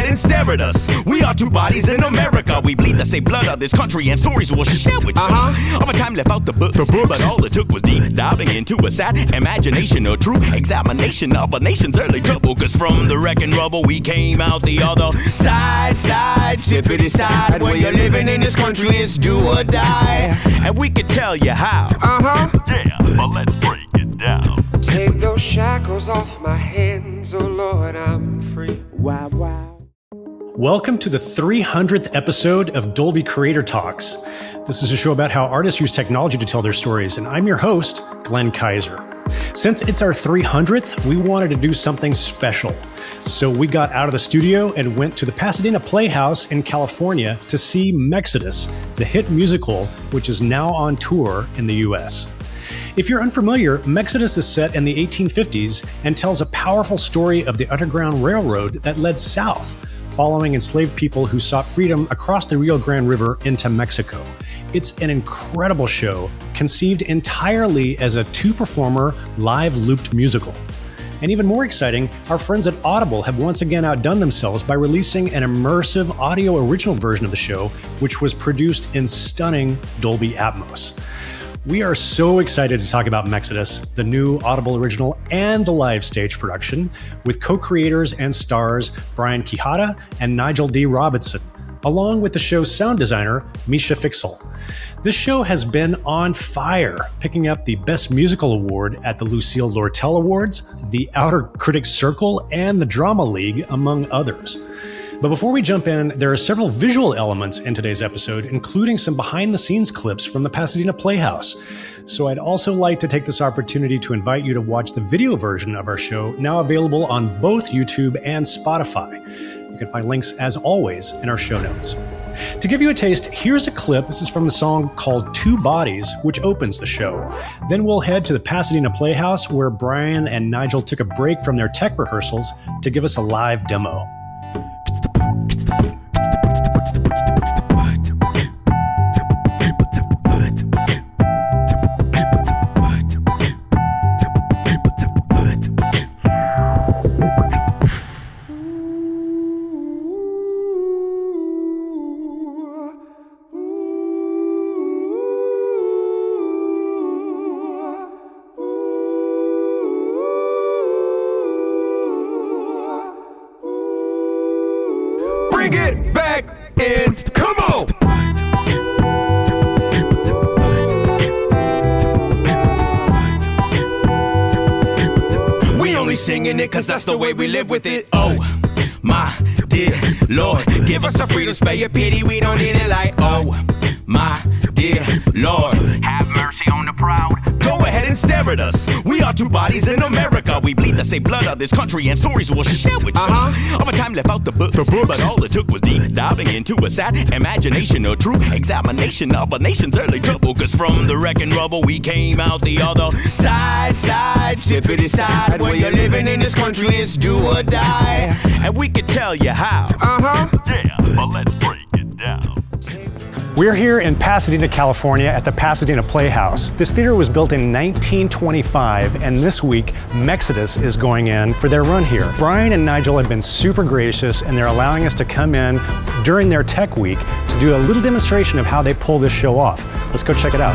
ahead and stare at us. We are two bodies in America. We bleed the same blood of this country, and stories we'll share with you. Of a time left out the books, but all it took was deep diving into a sad imagination, a true examination of a nation's early trouble. Cause from the wreck and rubble we came out the other side, sippity side. When you're living in this country, it's do or die, and we can tell you how. Yeah, but let's break it down. Take those shackles off my hands, oh Lord, I'm free. Wow, wow. Welcome to the 300th episode of Dolby Creator Talks. This is a show about how artists use technology to tell their stories, and I'm your host, Glenn Kaiser. Since it's our 300th, we wanted to do something special. So we got out of the studio and went to the Pasadena Playhouse in California to see Mexodus, the hit musical, which is now on tour in the US. If you're unfamiliar, Mexodus is set in the 1850s and tells a powerful story of the Underground Railroad that led south, following enslaved people who sought freedom across the Rio Grande River into Mexico. It's an incredible show, conceived entirely as a two-performer, live looped musical. And even more exciting, our friends at Audible have once again outdone themselves by releasing an immersive audio original version of the show, which was produced in stunning Dolby Atmos. We are so excited to talk about Mexodus, the new Audible original and the live stage production, with co-creators and stars Brian Quijada and Nygel D. Robinson, along with the show's sound designer, Misha Fiksel. This show has been on fire, picking up the Best Musical Award at the Lucille Lortel Awards, the Outer Critics Circle, and the Drama League, among others. But before we jump in, there are several visual elements in today's episode, including some behind-the-scenes clips from the Pasadena Playhouse. So I'd also like to take this opportunity to invite you to watch the video version of our show, now available on both YouTube and Spotify. You can find links, as always, in our show notes. To give you a taste, here's a clip. This is from the song called Two Bodies, which opens the show. Then we'll head to the Pasadena Playhouse, where Brian and Nygel took a break from their tech rehearsals to give us a live demo. Bring it back in, come on! We only singing it cause that's the way we live with it. Oh, my dear Lord, give us a freedom, spare your pity, we don't need it like, oh, my dear Lord, have mercy on the proud. Go ahead and stare at us. We are two bodies in America. We bleed the same blood of this country, and stories we'll share with you. Of a time left out the books, but all it took was deep diving into a sad imagination, a true examination of a nation's early trouble. Cause from the wreck and rubble we came out the other side, sippity side. When you're living in this country, it's do or die, and we can tell you how. Yeah, but let's break it down. We're here in Pasadena, California at the Pasadena Playhouse. This theater was built in 1925, and this week, Mexodus is going in for their run here. Brian and Nygel have been super gracious, and they're allowing us to come in during their tech week to do a little demonstration of how they pull this show off. Let's go check it out.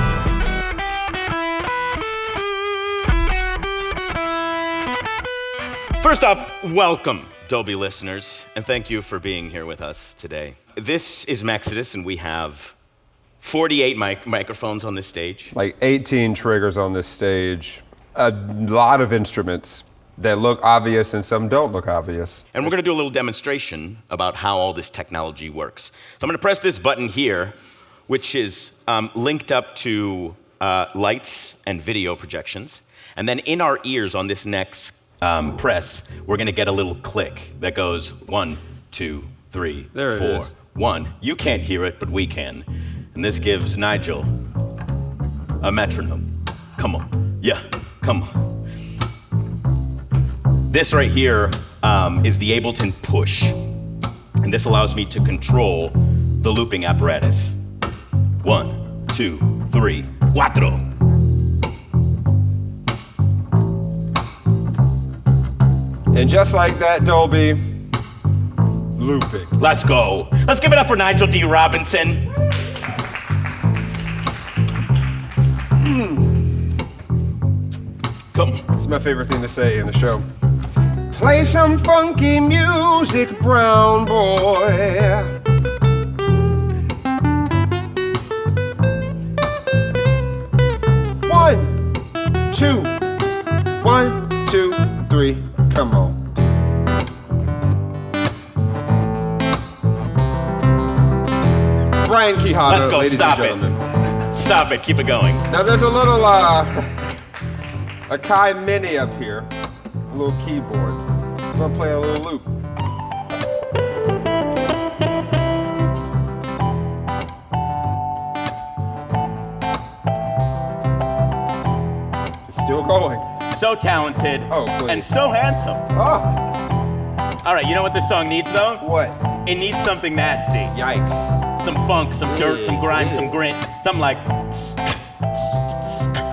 First off, welcome, Dolby listeners, and thank you for being here with us today. This is Mexodus, and we have 48 microphones on this stage. Like 18 triggers on this stage, a lot of instruments that look obvious and some don't look obvious. And we're going to do a little demonstration about how all this technology works. So I'm going to press this button here, which is linked up to lights and video projections. And then in our ears on this next press, we're going to get a little click that goes 1, 2, 3, there 4, 1. You can't hear it, but we can. And this gives Nygel a metronome. Come on. Yeah, come on. This right here is the Ableton Push. And this allows me to control the looping apparatus. 1, 2, 3, 4. And just like that, Dolby, looping. Let's go. Let's give it up for Nygel D. Robinson. Come on. It's my favorite thing to say in the show. Play some funky music, brown boy. One, two, three, come on. Brian Quijada, Let's go. ladies Stop and gentlemen. it. Stop it. Keep it going. Now there's a little, a Kai Mini up here, a little keyboard. I'm gonna play a little loop. It's still going. So talented. Oh, please. And so handsome. Oh, All right, you know what this song needs, though? what? It needs something nasty. Yikes. Some funk, some dirt, some grime, Yeah. some grit. Something like...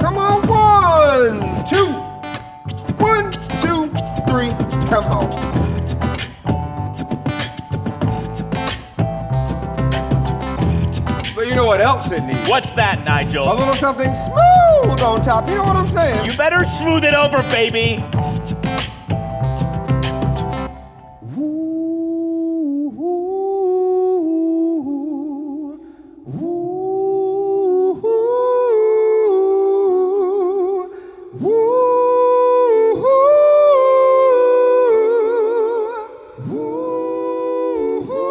Come on, 1, 2. 1, 2, 3, come on. But you know what else it needs? What's that, A Nygel? little something smooth on top. You know what I'm saying? You better smooth it over, baby.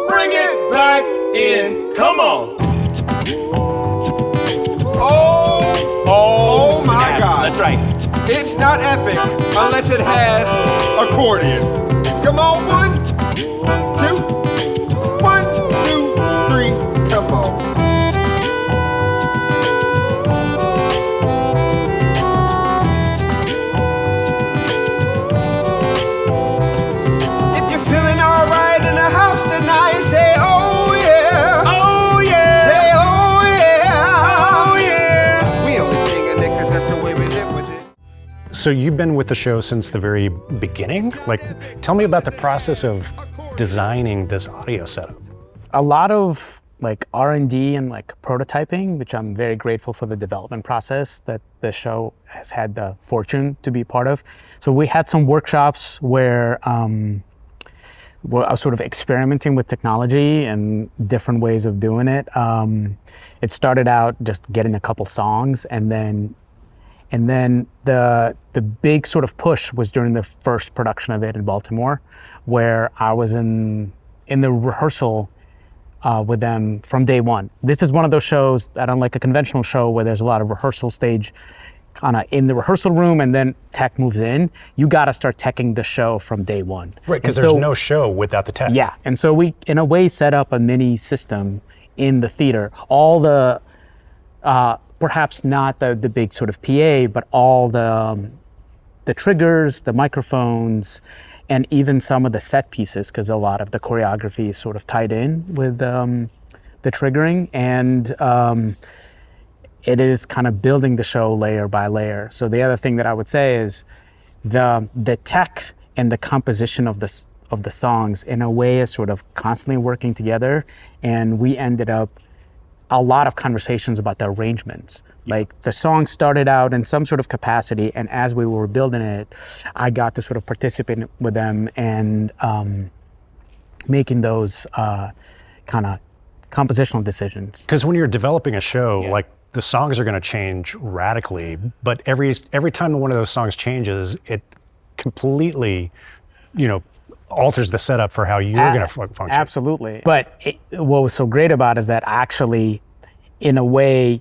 Bring it back in. Come on. Oh my snap. God. That's right. It's not epic unless it has accordion. Come on, 1, 2, 1, 2, 3, come on. If you're feeling alright in the house tonight, say oh yeah. Oh, yeah. Say oh yeah. Oh, yeah. We only singing it 'cause that's the way we live with it. So you've been with the show since the very beginning? Like, tell me about the process of designing this audio setup. A lot of like R&D and like prototyping, which I'm very grateful for the development process that the show has had the fortune to be part of. So we had some workshops where I was sort of experimenting with technology and different ways of doing it. It started out just getting a couple songs, and then the big sort of push was during the first production of it in Baltimore, where I was in the rehearsal with them from day one. This is one of those shows that, unlike a conventional show where there's a lot of rehearsal stage kind of in the rehearsal room and then tech moves in, you got to start teching the show from day one. Right, because And there's so- no show without the tech. Yeah, and so we, in a way, set up a mini system in the theater. All the, perhaps not the big sort of PA, but all the triggers, the microphones, and even some of the set pieces, because a lot of the choreography is sort of tied in with the triggering. And it is kind of building the show layer by layer. So the other thing that I would say is the tech and the composition of the songs in a way is sort of constantly working together. And we ended up a lot of conversations about the arrangements. Like the song started out in some sort of capacity, and as we were building it, I got to sort of participate with them and making those kind of compositional decisions. Because when you're developing a show, like the songs are going to change radically, but every time one of those songs changes, it completely, alters the setup for how you're going to function. Absolutely. But what was so great about it is that actually, in a way,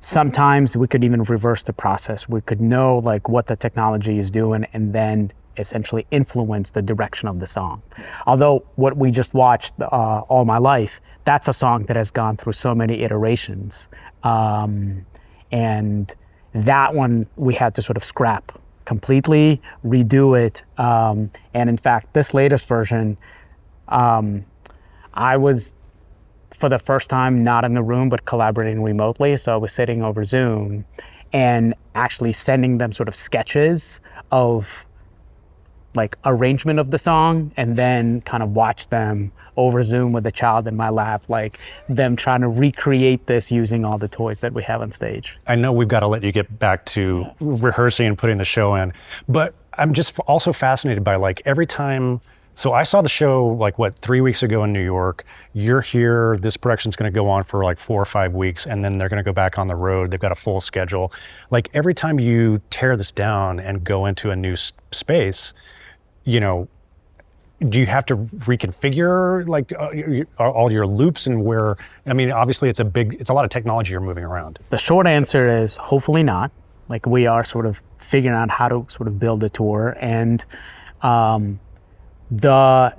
sometimes we could even reverse the process. We could know like what the technology is doing and then essentially influence the direction of the song. Although what we just watched, All My Life, that's a song that has gone through so many iterations. And that one we had to sort of scrap completely, redo it. And in fact, this latest version, I was, for the first time, not in the room, but collaborating remotely. So I was sitting over Zoom and actually sending them sort of sketches of like arrangement of the song, and then kind of watch them over Zoom with a child in my lap, like them trying to recreate this using all the toys that we have on stage. I know we've got to let you get back to rehearsing and putting the show in, but I'm just also fascinated by like every time. So I saw the show like 3 weeks ago in New York. You're here, this production's gonna go on for like 4 or 5 weeks, and then they're gonna go back on the road. They've got a full schedule. Like every time you tear this down and go into a new space, you know, do you have to reconfigure like all your loops and where, I mean, obviously it's a lot of technology you're moving around. The short answer is hopefully not. Like we are sort of figuring out how to sort of build a tour, and the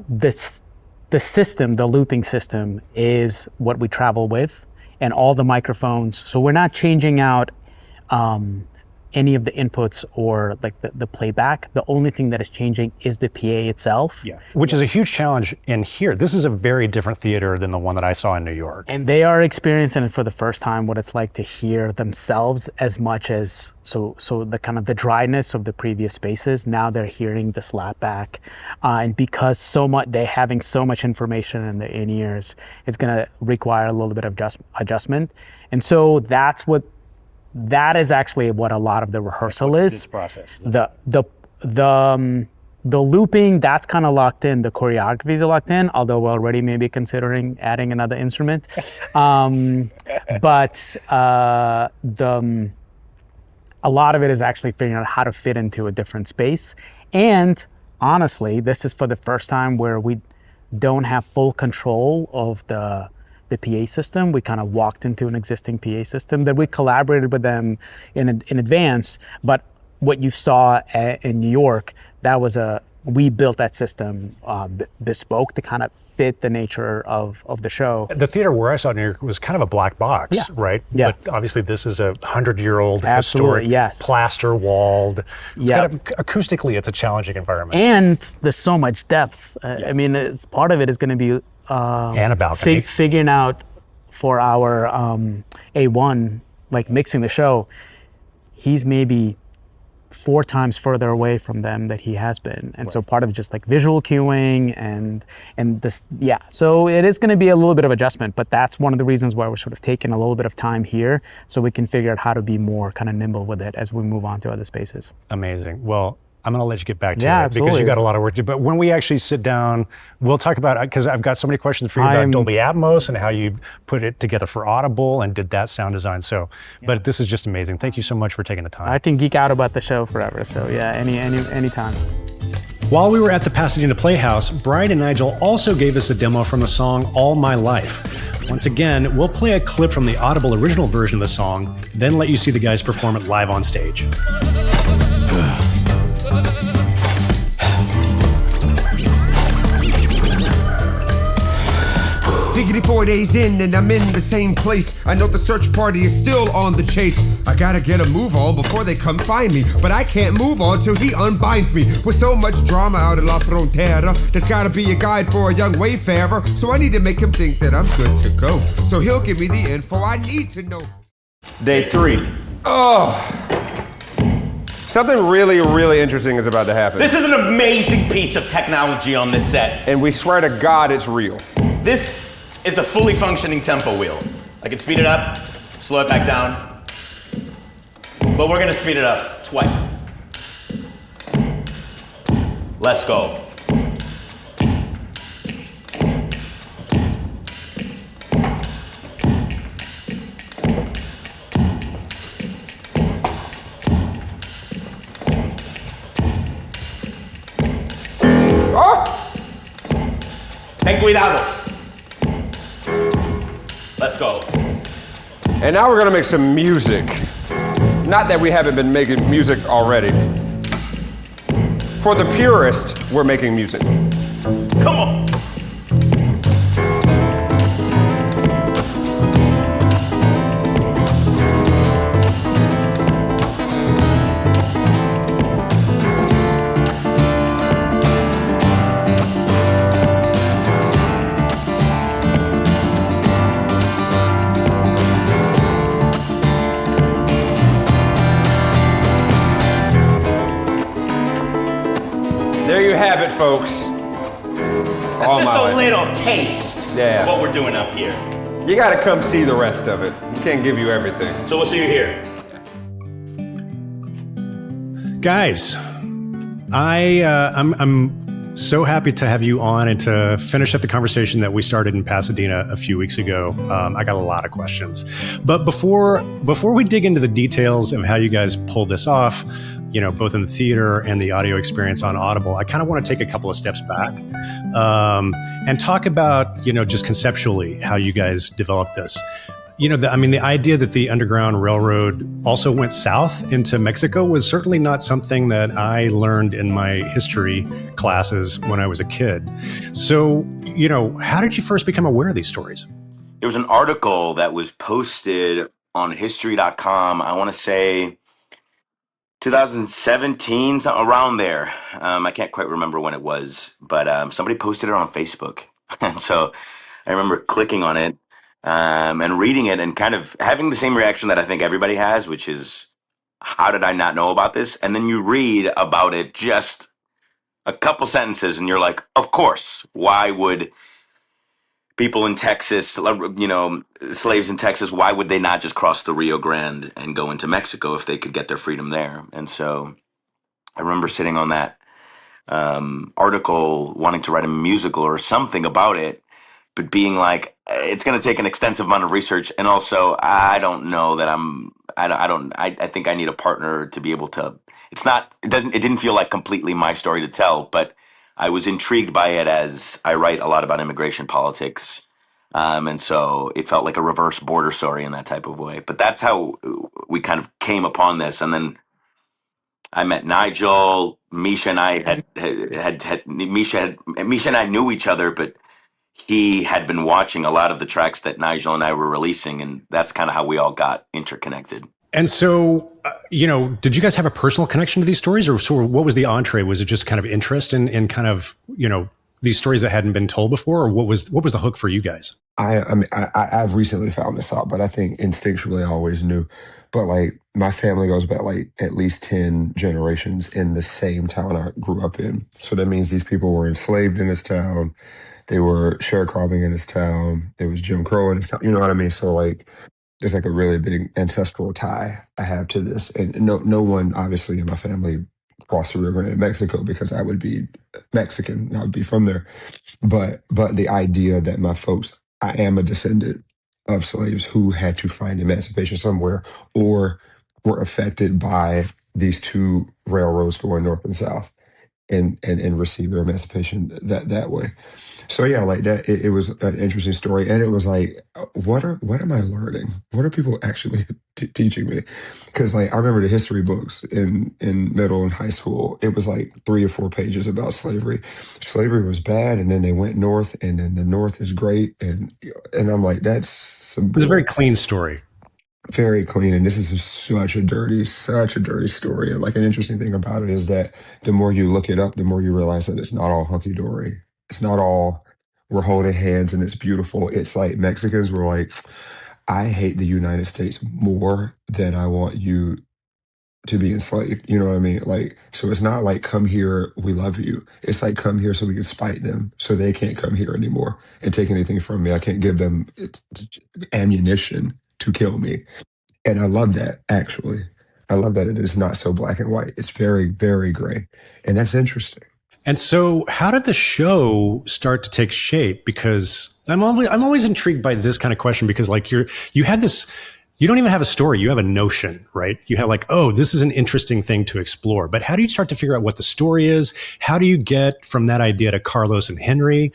system, the looping system is what we travel with, and all the microphones. So we're not changing out any of the inputs or like the playback. The only thing that is changing is the PA itself. Yeah, which is a huge challenge in here. This is a very different theater than the one that I saw in New York. And they are experiencing it for the first time, what it's like to hear themselves as much as, so the kind of the dryness of the previous spaces, now they're hearing the slap back. And because they're having so much information in their in-ears, it's gonna require a little bit of adjustment. And so that is actually what a lot of the rehearsal is. This process. The looping, that's kind of locked in. The choreography is locked in, although we're already maybe considering adding another instrument. But a lot of it is actually figuring out how to fit into a different space. And honestly, this is for the first time where we don't have full control of the PA system. We kind of walked into an existing PA system that we collaborated with them in advance. But what you saw in New York, we built that system bespoke to kind of fit the nature of the show. The theater where I saw it in New York was kind of a black box, right? Yeah. But obviously this is a 100-year-old Absolutely, historic, yes. plaster walled. Acoustically, it's a challenging environment. And there's so much depth. I mean, part of it is going to be and a balcony. Figuring out for our A1, like mixing the show, he's maybe 4 times further away from them than he has been. And so part of just like visual cueing and this, so it is going to be a little bit of adjustment, but that's one of the reasons why we're sort of taking a little bit of time here so we can figure out how to be more kind of nimble with it as we move on to other spaces. Amazing. Well, I'm going to let you get back to it absolutely. because you got a lot of work to do. But when we actually sit down, we'll talk about, because I've got so many questions for you about Dolby Atmos and how you put it together for Audible and did that sound design. So, but this is just amazing. Thank you so much for taking the time. I can geek out about the show forever. So any time. While we were at the Pasadena Playhouse, Brian and Nygel also gave us a demo from the song All My Life. Once again, we'll play a clip from the Audible original version of the song, then let you see the guys perform it live on stage. Diggity 4 days in and I'm in the same place. I know the search party is still on the chase. I gotta get a move on before they come find me. But I can't move on till he unbinds me. With so much drama out in La Frontera, there's gotta be a guide for a young wayfarer. So I need to make him think that I'm good to go. So he'll give me the info I need to know. Day 3. Something really, really interesting is about to happen. This is an amazing piece of technology on this set. And we swear to God it's real. This is a fully functioning tempo wheel. I can speed it up, slow it back down, but we're gonna speed it up twice. Let's go. Ten cuidado. Let's go. And now we're gonna make some music. Not that we haven't been making music already. For the purist, we're making music. Come on. There folks. That's All just my a life. little taste Yeah. of what we're doing up here. You gotta come see the rest of it. We can't give you everything. So we'll see you here. Guys, I'm so happy to have you on and to finish up the conversation that we started in Pasadena a few weeks ago. I got a lot of questions, but before we dig into the details of how you guys pull this off, you know, both in the theater and the audio experience on Audible, I kind of want to take a couple of steps back and talk about, you know, just conceptually how you guys developed this. You know, the idea that the Underground Railroad also went south into Mexico was certainly not something that I learned in my history classes when I was a kid. So, you know, how did you first become aware of these stories? There was an article that was posted on history.com, I want to say 2017, around there. I can't quite remember when it was, but somebody posted it on Facebook. And so I remember clicking on it and reading it and kind of having the same reaction that I think everybody has, which is, how did I not know about this? And then you read about it just a couple sentences and you're like, of course, why would people in Texas, you know, slaves in Texas, why would they not just cross the Rio Grande and go into Mexico if they could get their freedom there? And so I remember sitting on that article wanting to write a musical or something about it, but being like, it's going to take an extensive amount of research. And also, I don't know that I think I need a partner to be able to, it didn't feel like completely my story to tell, but I was intrigued by it as I write a lot about immigration politics. And so it felt like a reverse border story in that type of way. But that's how we kind of came upon this. And then I met Nygel. Misha and I Misha and I knew each other, but he had been watching a lot of the tracks that Nygel and I were releasing, and that's kind of how we all got interconnected. And so, you know, did you guys have a personal connection to these stories, or sort of what was the entree? Was it just kind of interest in kind of, you know, these stories that hadn't been told before, or what was the hook for you guys? I've recently found this out, but I think instinctually I always knew. But like my family goes back like at least 10 generations in the same town I grew up in. So that means these people were enslaved in this town. They were sharecropping in this town. There was Jim Crow in this town. You know what I mean? So like there's like a really big ancestral tie I have to this. And no one obviously in my family crossed the Rio Grande in Mexico because I would be Mexican. I would be from there. But the idea that my folks, I am a descendant of slaves who had to find emancipation somewhere or were affected by these two railroads going north and south and receive their emancipation that way. So yeah, like that, it was an interesting story, and it was like, what am I learning? What are people actually teaching me? Because like I remember the history books in middle and high school, it was like 3 or 4 pages about slavery. Slavery was bad, and then they went north, and then the north is great, and I'm like, that's some. It was a very clean story. Very clean, and this is such a dirty story. And like an interesting thing about it is that the more you look it up, the more you realize that it's not all hunky dory. It's not all we're holding hands and it's beautiful. It's like Mexicans were like, I hate the United States more than I want you to be enslaved. You know what I mean? Like, so it's not like come here, we love you. It's like come here so we can spite them so they can't come here anymore and take anything from me. I can't give them ammunition to kill me. And I love that, actually. I love that it is not so black and white. It's very, very gray. And that's interesting. And so how did the show start to take shape? Because I'm always intrigued by this kind of question, because like you had this, you don't even have a story, you have a notion, right? You have like, oh, this is an interesting thing to explore. But how do you start to figure out what the story is? How do you get from that idea to Carlos and Henry?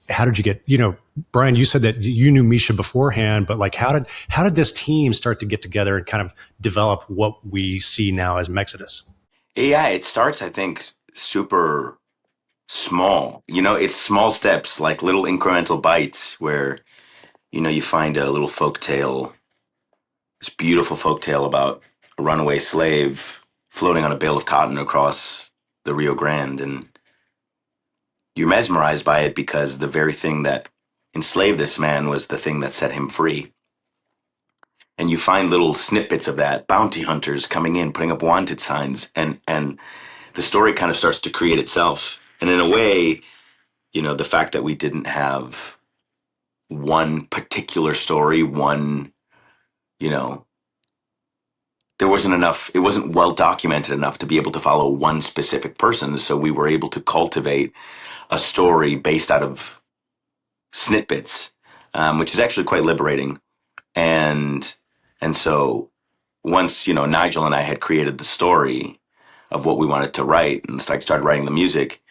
How did you get, you know, Brian, you said that you knew Misha beforehand, but like how did this team start to get together and kind of develop what we see now as Mexodus? Yeah, it starts, I think, super small. You know, it's small steps, like little incremental bites where, you know, you find a little folk tale, this beautiful folk tale about a runaway slave floating on a bale of cotton across the Rio Grande. And you're mesmerized by it because the very thing that enslaved this man was the thing that set him free. And you find little snippets of that, bounty hunters coming in, putting up wanted signs, and the story kind of starts to create itself. And in a way, the fact that we didn't have one particular story, there wasn't enough, it wasn't well documented enough to be able to follow one specific person. So we were able to cultivate a story based out of snippets, which is actually quite liberating. And so once, Nygel and I had created the story of what we wanted to write and started writing the music,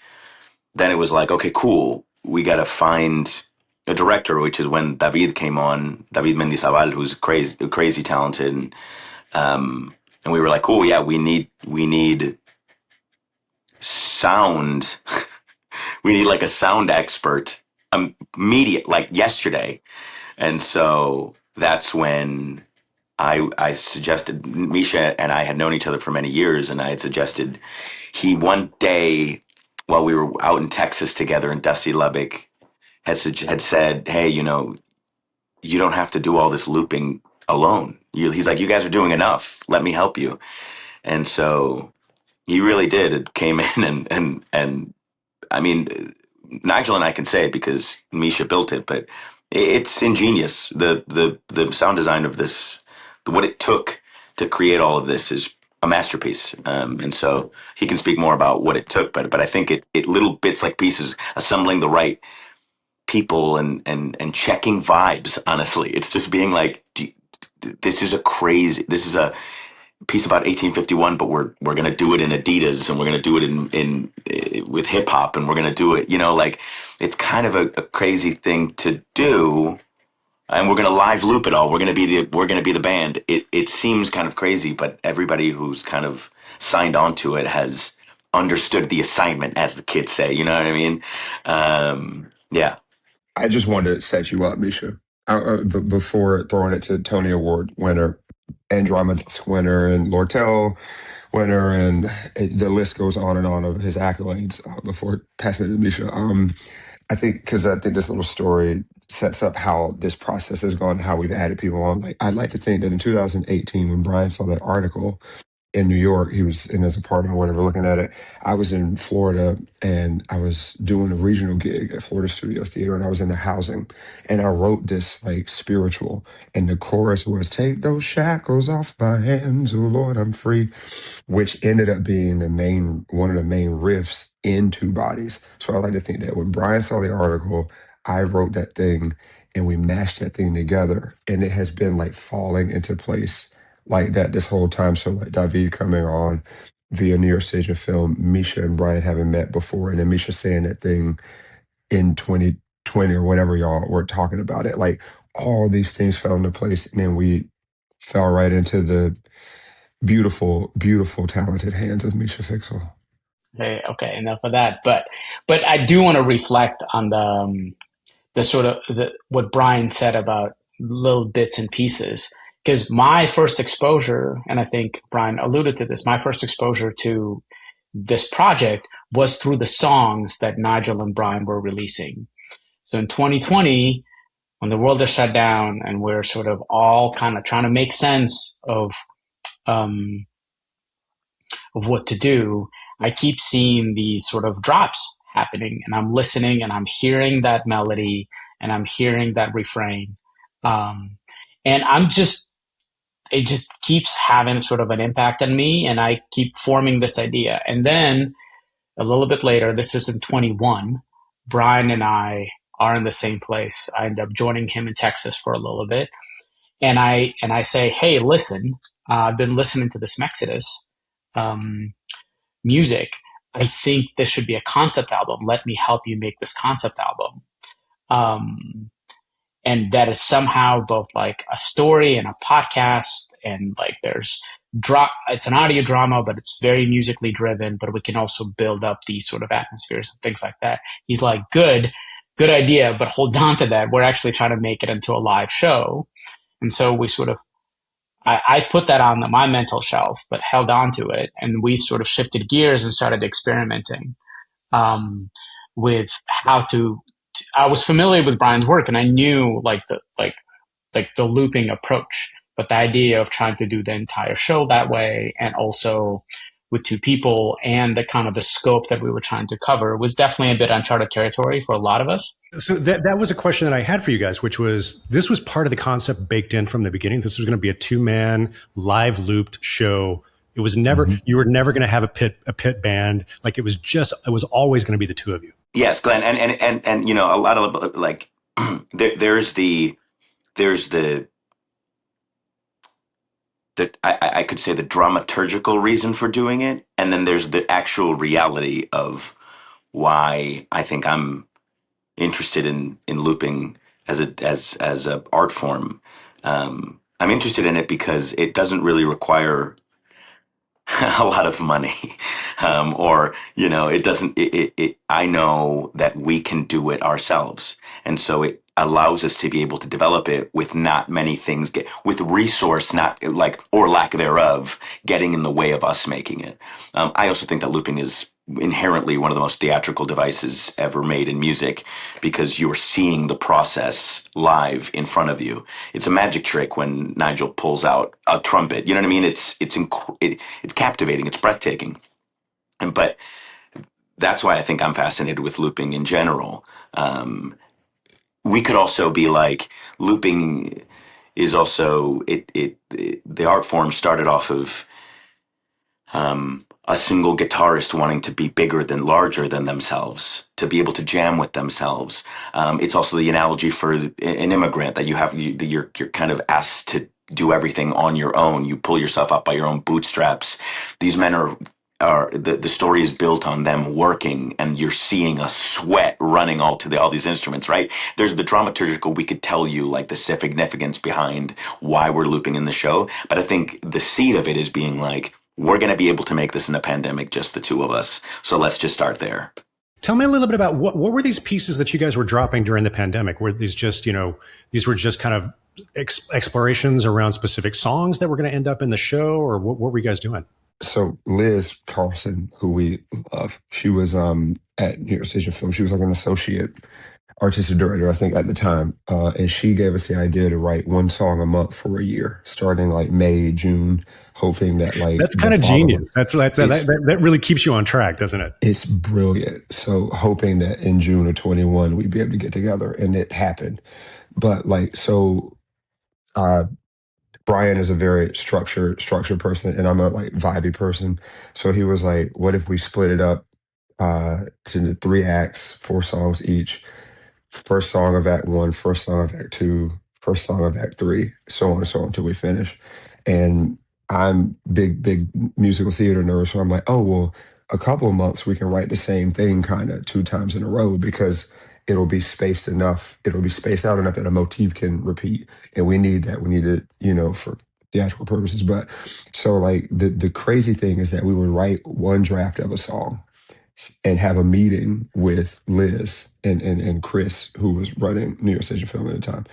then it was like, okay, cool. We got to find a director, which is when David came on, David Mendizabal, who's crazy talented. And we were like, cool, yeah, we need sound. We need like a sound expert immediate, like yesterday. And so that's when I suggested, Misha and I had known each other for many years, and I had suggested one day while we were out in Texas together in Dusty Lubbock had said, hey, you don't have to do all this looping alone. He's like, you guys are doing enough. Let me help you. And so he really did. It came in and I mean, Nigel and I can say it because Misha built it, but it's ingenious. The sound design of this, what it took to create all of this is a masterpiece. And so he can speak more about what it took, but I think it little bits like pieces, assembling the right people and checking vibes. Honestly, it's just being like, this is a piece about 1851, but we're going to do it in Adidas, and we're going to do it in with hip hop, and we're going to do it, like it's kind of a crazy thing to do, and we're going to live loop it all. We're going to be the band. It seems kind of crazy, but everybody who's kind of signed on to it has understood the assignment, as the kids say. You know what I mean? Yeah. I just wanted to set you up, Misha. Before throwing it to Tony Award winner, Andromeda winner, and Lortel winner, and the list goes on and on of his accolades. Before passing it to Misha, I think this little story sets up how this process has gone, how we've added people on. Like, I'd like to think that in 2018, when Brian saw that article in New York, he was in his apartment or whatever looking at it. I was in Florida and I was doing a regional gig at Florida Studio Theater, and I was in the housing, and I wrote this like spiritual, and the chorus was "Take those shackles off my hands, oh Lord, I'm free," which ended up being one of the main riffs in Two Bodies. So I like to think that when Brian saw the article, I wrote that thing and we mashed that thing together, and it has been like falling into place like that this whole time. So like David coming on via New York Stage of Film, Misha and Brian having met before, and then Misha saying that thing in 2020 or whenever y'all were talking about it, like all these things fell into place, and then we fell right into the beautiful, beautiful, talented hands of Misha Fiksel. Okay, enough of that. But I do want to reflect on the sort of what Brian said about little bits and pieces. Because my first exposure, and I think Brian alluded to this, my first exposure to this project was through the songs that Nygel and Brian were releasing. So in 2020, when the world is shut down and we're sort of all kind of trying to make sense of what to do, I keep seeing these sort of drops happening, and I'm listening and I'm hearing that melody and I'm hearing that refrain. And it just keeps having sort of an impact on me, and I keep forming this idea. And then a little bit later, this is in 21, Brian and I are in the same place. I end up joining him in Texas for a little bit. And I say, hey, listen, I've been listening to this Mexodus music. I think this should be a concept album. Let me help you make this concept album. And that is somehow both like a story and a podcast, and like there's it's an audio drama, but it's very musically driven, but we can also build up these sort of atmospheres and things like that. He's like, good idea, but hold on to that. We're actually trying to make it into a live show. And so we sort of, I put that on my mental shelf, but held on to it. And we sort of shifted gears and started experimenting with how to, I was familiar with Brian's work, and I knew like the looping approach, but the idea of trying to do the entire show that way, and also with two people and the kind of the scope that we were trying to cover was definitely a bit uncharted territory for a lot of us. So that was a question that I had for you guys, which was, this was part of the concept baked in from the beginning. This was going to be a 2-man live looped show. It was never, you were never going to have a pit band. Like it was always going to be the two of you. Yes, Glenn. And you know, a lot of like, there's the I could say the dramaturgical reason for doing it. And then there's the actual reality of why I think I'm interested in looping as a art form. I'm interested in it because it doesn't really require a lot of money, or you know, it doesn't. I know that we can do it ourselves, and so it allows us to be able to develop it with not many things with resource, not like or lack thereof, getting in the way of us making it. I also think that looping is inherently one of the most theatrical devices ever made in music because you're seeing the process live in front of you. It's a magic trick when Nygel pulls out a trumpet. You know what I mean? It's captivating. It's breathtaking. But that's why I think I'm fascinated with looping in general. We could also be like, looping is also the art form started off of a single guitarist wanting to be larger than themselves, to be able to jam with themselves. It's also the analogy for an immigrant that you're kind of asked to do everything on your own. You pull yourself up by your own bootstraps. These men are the story is built on them working, and you're seeing a sweat running all these instruments, right? There's the dramaturgical, we could tell you like the significance behind why we're looping in the show. But I think the seed of it is being like, we're going to be able to make this in a pandemic, just the two of us. So let's just start there. Tell me a little bit about what were these pieces that you guys were dropping during the pandemic? Were these just, these were just kind of explorations around specific songs that were going to end up in the show, or what were you guys doing? So Liz Carlson, who we love, she was at New York Station Film. She was like an associate artistic director, I think, at the time. And she gave us the idea to write one song a month for a year, starting like May, June, hoping that like... That's kind of genius. That really keeps you on track, doesn't it? It's brilliant. So hoping that in June of 21, we'd be able to get together, and it happened. But like, so Brian is a very structured person, and I'm a like vibey person. So he was like, what if we split it up to the 3 acts, 4 songs each? First song of Act 1, first song of Act 2, first song of Act 3, so on and so on until we finish. And I'm big musical theater nerd, so I'm like, oh, well, a couple of months we can write the same thing kind of 2 times in a row because it'll be spaced out enough that a motif can repeat. And we need that. We need it, for theatrical purposes. But so like the crazy thing is that we would write one draft of a song and have a meeting with Liz and Chris, who was running New York Station Film at the time.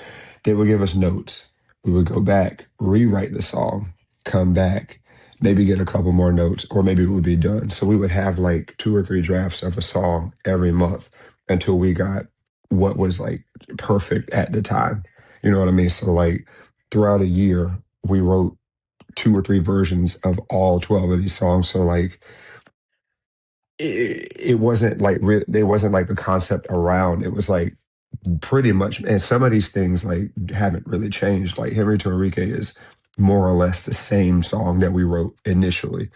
They would give us notes. We would go back, rewrite the song, come back, maybe get a couple more notes, or maybe it would be done. So we would have like 2 or 3 drafts of a song every month until we got what was like perfect at the time. You know what I mean? So like throughout a year, we wrote 2 or 3 versions of all 12 of these songs. So like, it wasn't like there wasn't like a concept around. It was like pretty much, and some of these things like haven't really changed. Like Henry to Enrique is more or less the same song that we wrote initially.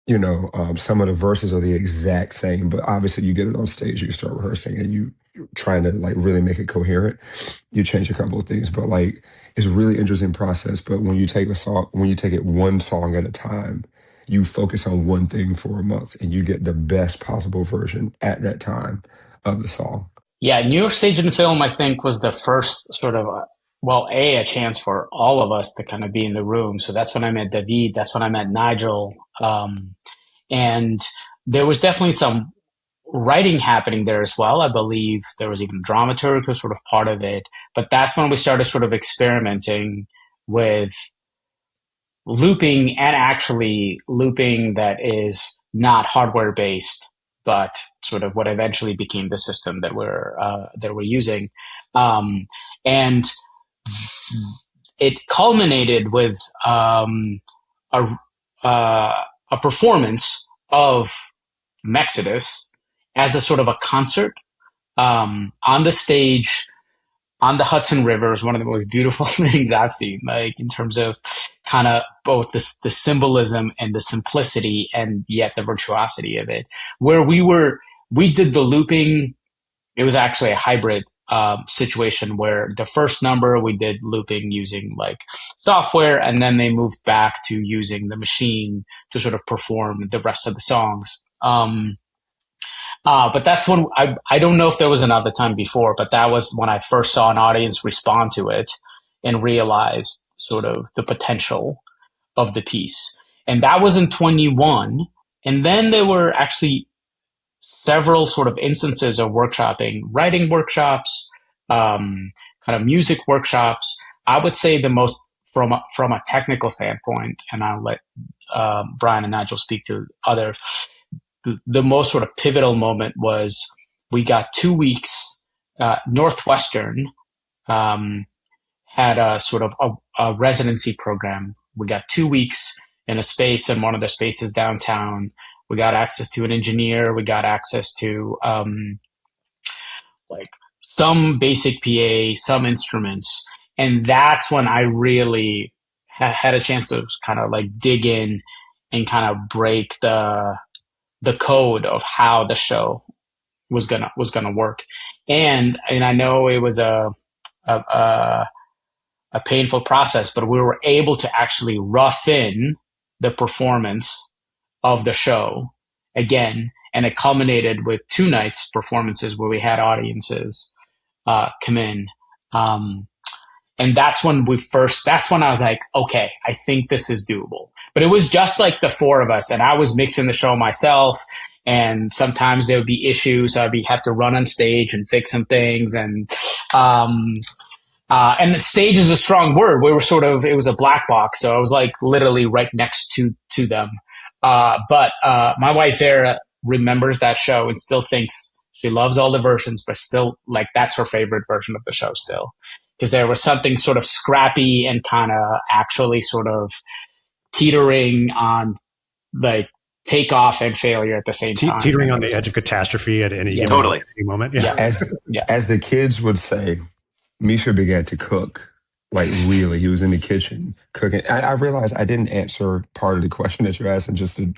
Some of the verses are the exact same, but obviously you get it on stage, you start rehearsing, and you're trying to like really make it coherent. You change a couple of things, but like it's a really interesting process. But when you take it one song at a time, you focus on one thing for a month and you get the best possible version at that time of the song. Yeah, New York Station Film, I think, was the first sort of, a chance for all of us to kind of be in the room. So that's when I met David. That's when I met Nygel. And there was definitely some writing happening there as well. I believe there was even dramaturg who was sort of part of it. But that's when we started sort of experimenting with looping, and actually looping that is not hardware based, but sort of what eventually became the system that we're using. And it culminated with a a performance of Mexodus as a sort of a concert on the stage on the Hudson River. Is one of the most beautiful things I've seen, like in terms of kind of both the symbolism and the simplicity and yet the virtuosity of it. Where we did the looping, it was actually a hybrid situation where the first number we did looping using like software, and then they moved back to using the machine to sort of perform the rest of the songs. But that's when I don't know if there was another time before, but that was when I first saw an audience respond to it and realized sort of the potential of the piece. And that was in 21. And then there were actually several sort of instances of workshopping, writing workshops, kind of music workshops. I would say the most from a technical standpoint, and I'll let Brian and Nygel speak to others. The most sort of pivotal moment was we got 2 weeks. Northwestern had a sort of a residency program. We got 2 weeks in a space in one of the spaces downtown. We got access to an engineer. We got access to like some basic PA, some instruments. And that's when I really had a chance to kind of like dig in and kind of break the code of how the show was gonna work. And I know it was a painful process, but we were able to actually rough in the performance of the show again, and it culminated with 2 nights performances where we had audiences come in. And that's when I was like, okay, I think this is doable. But it was just like the 4 of us, and I was mixing the show myself. And sometimes there would be issues. I'd have to run on stage and fix some things. And the stage is a strong word. It was a black box. So I was like literally right next to them. But my wife there remembers that show and still thinks she loves all the versions, but still like that's her favorite version of the show still. Because there was something sort of scrappy and kind of actually sort of teetering on like takeoff and failure at the same time. Teetering on the edge of catastrophe at any moment. Yeah. As the kids would say, Misha began to cook. Like really, he was in the kitchen cooking. I realized I didn't answer part of the question that you asked, and just to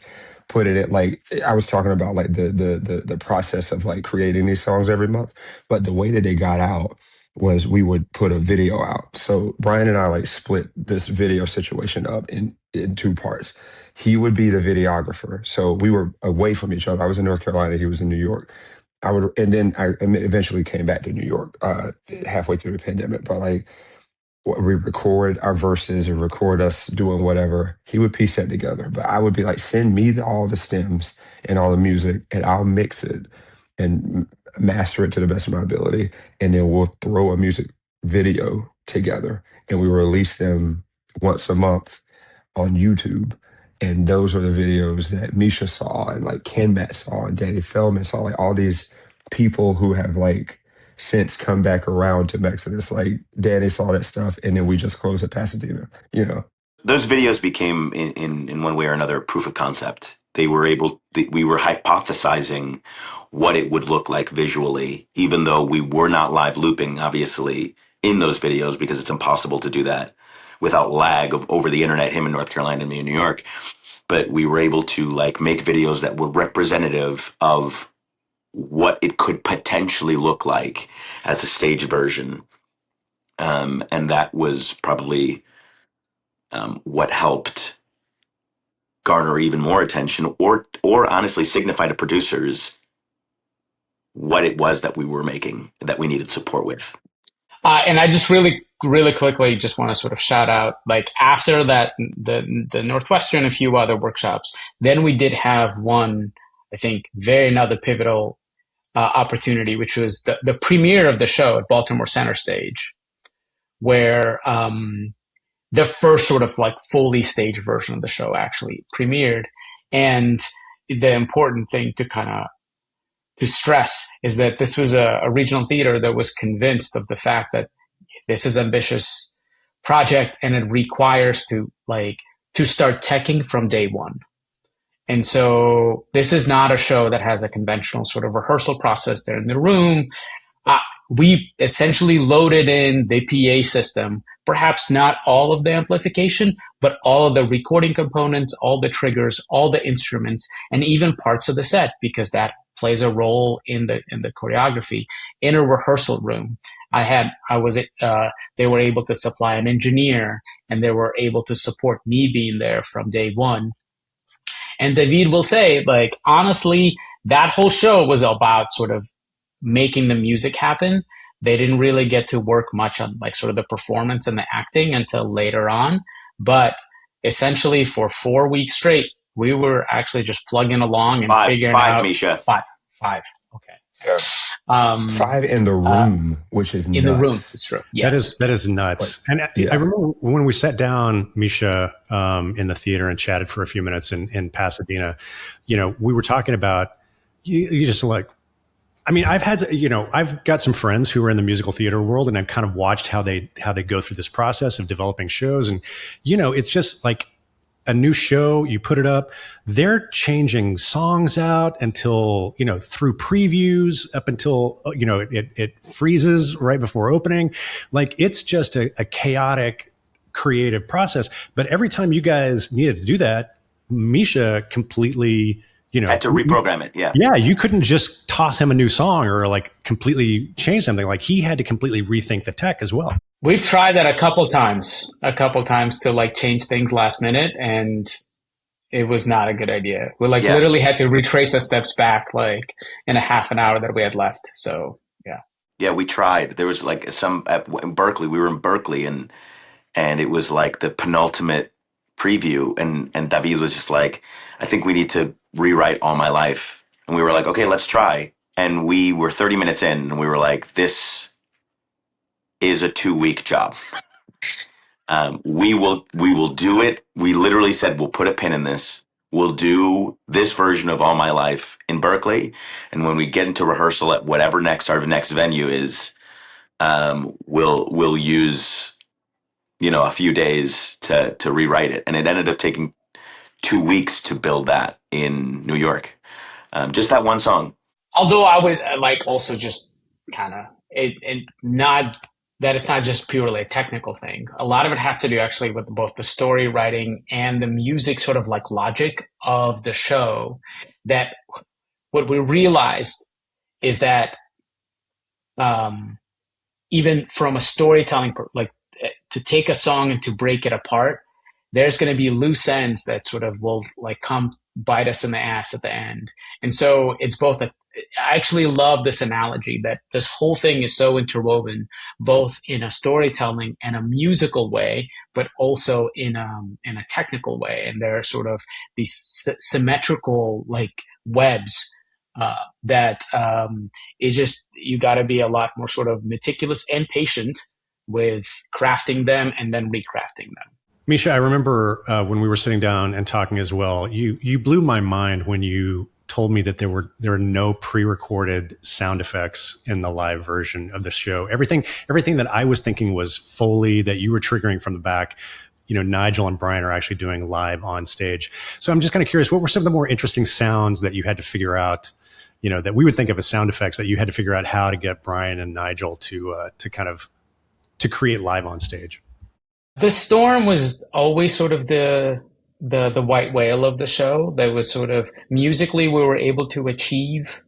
put it in, like I was talking about like the process of like creating these songs every month, but the way that they got out was we would put a video out. So Brian and I like split this video situation up in 2 parts. He would be the videographer. So we were away from each other. I was in North Carolina. He was in New York. And then I eventually came back to New York halfway through the pandemic. But like we record our verses or record us doing whatever, he would piece that together. But I would be like, send me all the stems and all the music, and I'll mix it and master it to the best of my ability. And then we'll throw a music video together, and we release them once a month on YouTube. And those are the videos that Misha saw, and like Ken Matt saw, and Danny Feldman saw, like all these people who have like since come back around to Mexodus. Like Danny saw that stuff, and then we just closed at Pasadena, you know. Those videos became, in one way or another, proof of concept. We were hypothesizing what it would look like visually, even though we were not live looping, obviously, in those videos, because it's impossible to do that without lag over the internet, him in North Carolina and me in New York. But we were able to like make videos that were representative of what it could potentially look like as a stage version. And that was probably what helped garner even more attention, or honestly signify to producers what it was that we were making, that we needed support with. And I just really quickly just want to sort of shout out, like after that, the Northwestern and a few other workshops, then we did have one, I think, another pivotal opportunity, which was the premiere of the show at Baltimore Center Stage, where the first sort of like fully staged version of the show actually premiered. And the important thing to stress is that this was a regional theater that was convinced of the fact that this is an ambitious project and it requires to start teching from day one. And so this is not a show that has a conventional sort of rehearsal process. They're in the room. We essentially loaded in the PA system, perhaps not all of the amplification, but all of the recording components, all the triggers, all the instruments, and even parts of the set, because that plays a role in the choreography in a rehearsal room. They were able to supply an engineer, and they were able to support me being there from day one. And David will say, like, honestly, that whole show was about sort of making the music happen. They didn't really get to work much on like sort of the performance and the acting until later on. But essentially for 4 weeks straight, we were actually just plugging along and figuring out. Misha. Five. Okay. Yeah. 5 in the room, which is in nuts. the room. It's true. Yes. That is nuts. And I remember when we sat down, Misha, in the theater and chatted for a few minutes in Pasadena, we were talking about you just like, I mean, I've got some friends who are in the musical theater world, and I've kind of watched how they go through this process of developing shows. And, it's just like a new show, you put it up, they're changing songs out until, through previews up until, it freezes right before opening. Like, it's just a chaotic creative process. But every time you guys needed to do that, Misha completely, had to reprogram it. Yeah. Yeah. You couldn't just toss him a new song or like completely change something. Like, he had to completely rethink the tech as well. We've tried that a couple times to like change things last minute, and it was not a good idea. We literally had to retrace our steps back like in a half an hour that we had left. So yeah. Yeah, we tried. There was like in Berkeley. We were in Berkeley, and it was like the penultimate preview, and David was just like, I think we need to rewrite All My Life. And we were like, okay, let's try. And we were 30 minutes in, and we were like, this is a 2-week job. We will do it. We literally said, we'll put a pin in this. We'll do this version of All My Life in Berkeley. And when we get into rehearsal at whatever our next venue is, we'll use, a few days to rewrite it. And it ended up taking 2 weeks to build that in New York. Just that one song. Although I would like also just kind of that it's not just purely a technical thing. A lot of it has to do actually with both the story writing and the music sort of like logic of the show. That what we realized is that even from a storytelling, like to take a song and to break it apart, there's going to be loose ends that sort of will like come bite us in the ass at the end. And so it's both I actually love this analogy that this whole thing is so interwoven, both in a storytelling and a musical way, but also in a technical way. And there are sort of these symmetrical like webs that you got to be a lot more sort of meticulous and patient with crafting them and then recrafting them. Misha, I remember when we were sitting down and talking as well, you blew my mind when you told me that there are no pre-recorded sound effects in the live version of the show. Everything that I was thinking was foley that you were triggering from the back. Nygel and Brian are actually doing live on stage. So I'm just kind of curious, what were some of the more interesting sounds that you had to figure out, that we would think of as sound effects that you had to figure out how to get Brian and Nygel to create live on stage? The storm was always sort of the white whale of the show. That was sort of musically we were able to achieve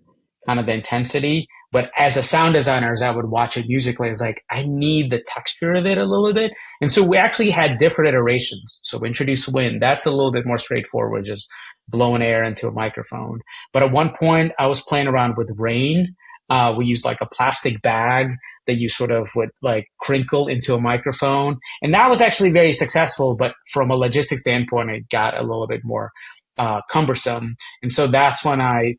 kind of the intensity, but as a sound designer, as I would watch it musically, it's like I need the texture of it a little bit. And so we actually had different iterations. So we introduced wind. That's a little bit more straightforward, just blowing air into a microphone. But at one point I was playing around with rain. We used like a plastic bag that you sort of would like crinkle into a microphone. And that was actually very successful, but from a logistics standpoint, it got a little bit more cumbersome. And so that's when I,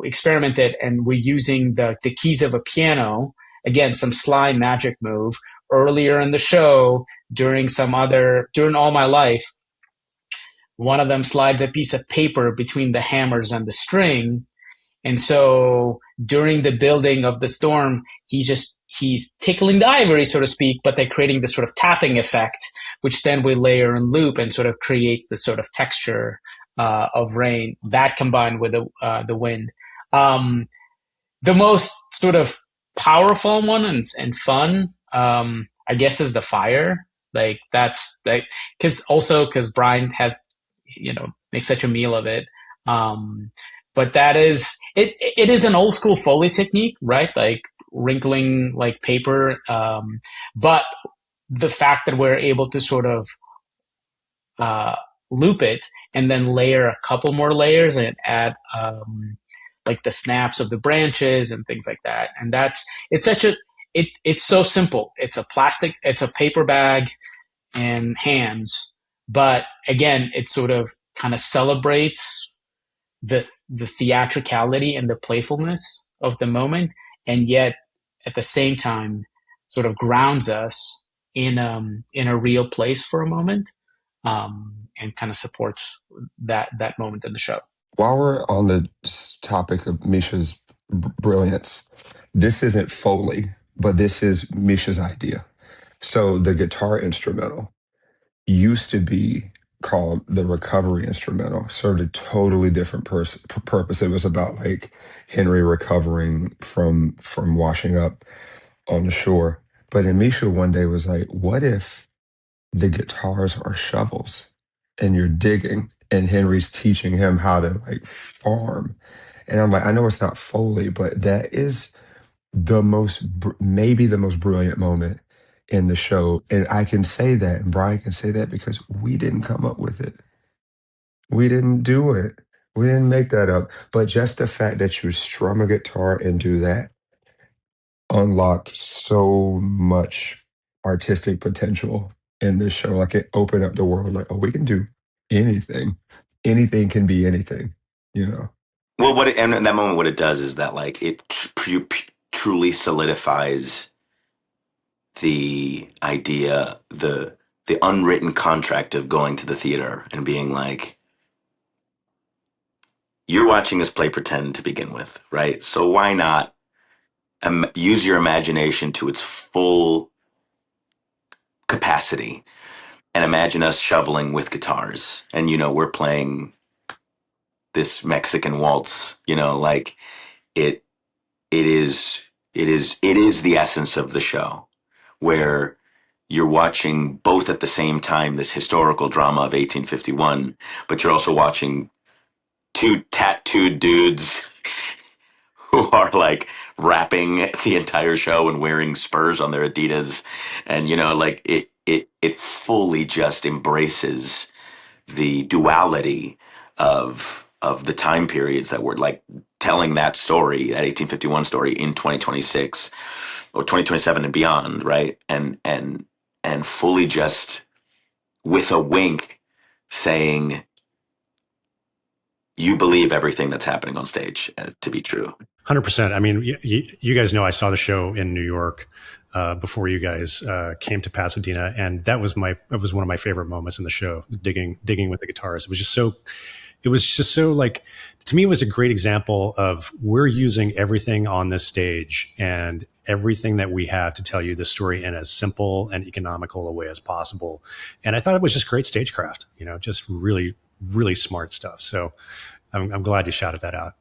experimented, and we're using the keys of a piano, again, some sly magic move earlier in the show during All My Life. One of them slides a piece of paper between the hammers and the string. And so during the building of the storm, he's tickling the ivory, so to speak, but they're creating this sort of tapping effect which then we layer and loop and sort of create the sort of texture of rain. That combined with the wind. The most sort of powerful one and fun, I guess, is the fire. Like that's like because Brian has, makes such a meal of it. But that is it. It is an old school foley technique, right? Like wrinkling like paper. But the fact that we're able to sort of loop it and then layer a couple more layers and add like the snaps of the branches and things like that. And it's so simple. It's a paper bag and hands. But again, it sort of kind of celebrates the theatricality and the playfulness of the moment, and yet at the same time sort of grounds us in a real place for a moment, and kind of supports that moment in the show. While we're on the topic of Misha's brilliance, this isn't Foley, but this is Misha's idea. So the guitar instrumental used to be called the recovery instrumental, served a totally different purpose. It was about like Henry recovering from washing up on the shore. But then Misha one day was like, what if the guitars are shovels and you're digging and Henry's teaching him how to like farm? And I'm like, I know it's not Foley, but that is maybe the most brilliant moment in the show. And I can say that, and Brian can say that, because we didn't come up with it. We didn't do it. We didn't make that up. But just the fact that you strum a guitar and do that unlocked so much artistic potential in this show. Like it opened up the world, like, oh, we can do anything. Anything can be anything, you know? Well, and in that moment, what it does is that like it truly solidifies the idea, the unwritten contract of going to the theater and being like, you're watching us play pretend to begin with, right? So why not use your imagination to its full capacity and imagine us shoveling with guitars, and we're playing this Mexican waltz, like it is the essence of the show, where you're watching both at the same time this historical drama of 1851, but you're also watching two tattooed dudes who are like rapping the entire show and wearing spurs on their Adidas, and like it fully just embraces the duality of the time periods that we're like telling that story, that 1851 story, in 2026 or 2027 and beyond, right? And fully just with a wink saying, you believe everything that's happening on stage to be true. 100%. I mean, you guys know I saw the show in New York before you guys came to Pasadena, and that was one of my favorite moments in the show. Digging with the guitars. It was just so like, to me, it was a great example of we're using everything on this stage and everything that we have to tell you the story in as simple and economical a way as possible. And I thought it was just great stagecraft, just really, really smart stuff. So I'm glad you shouted that out.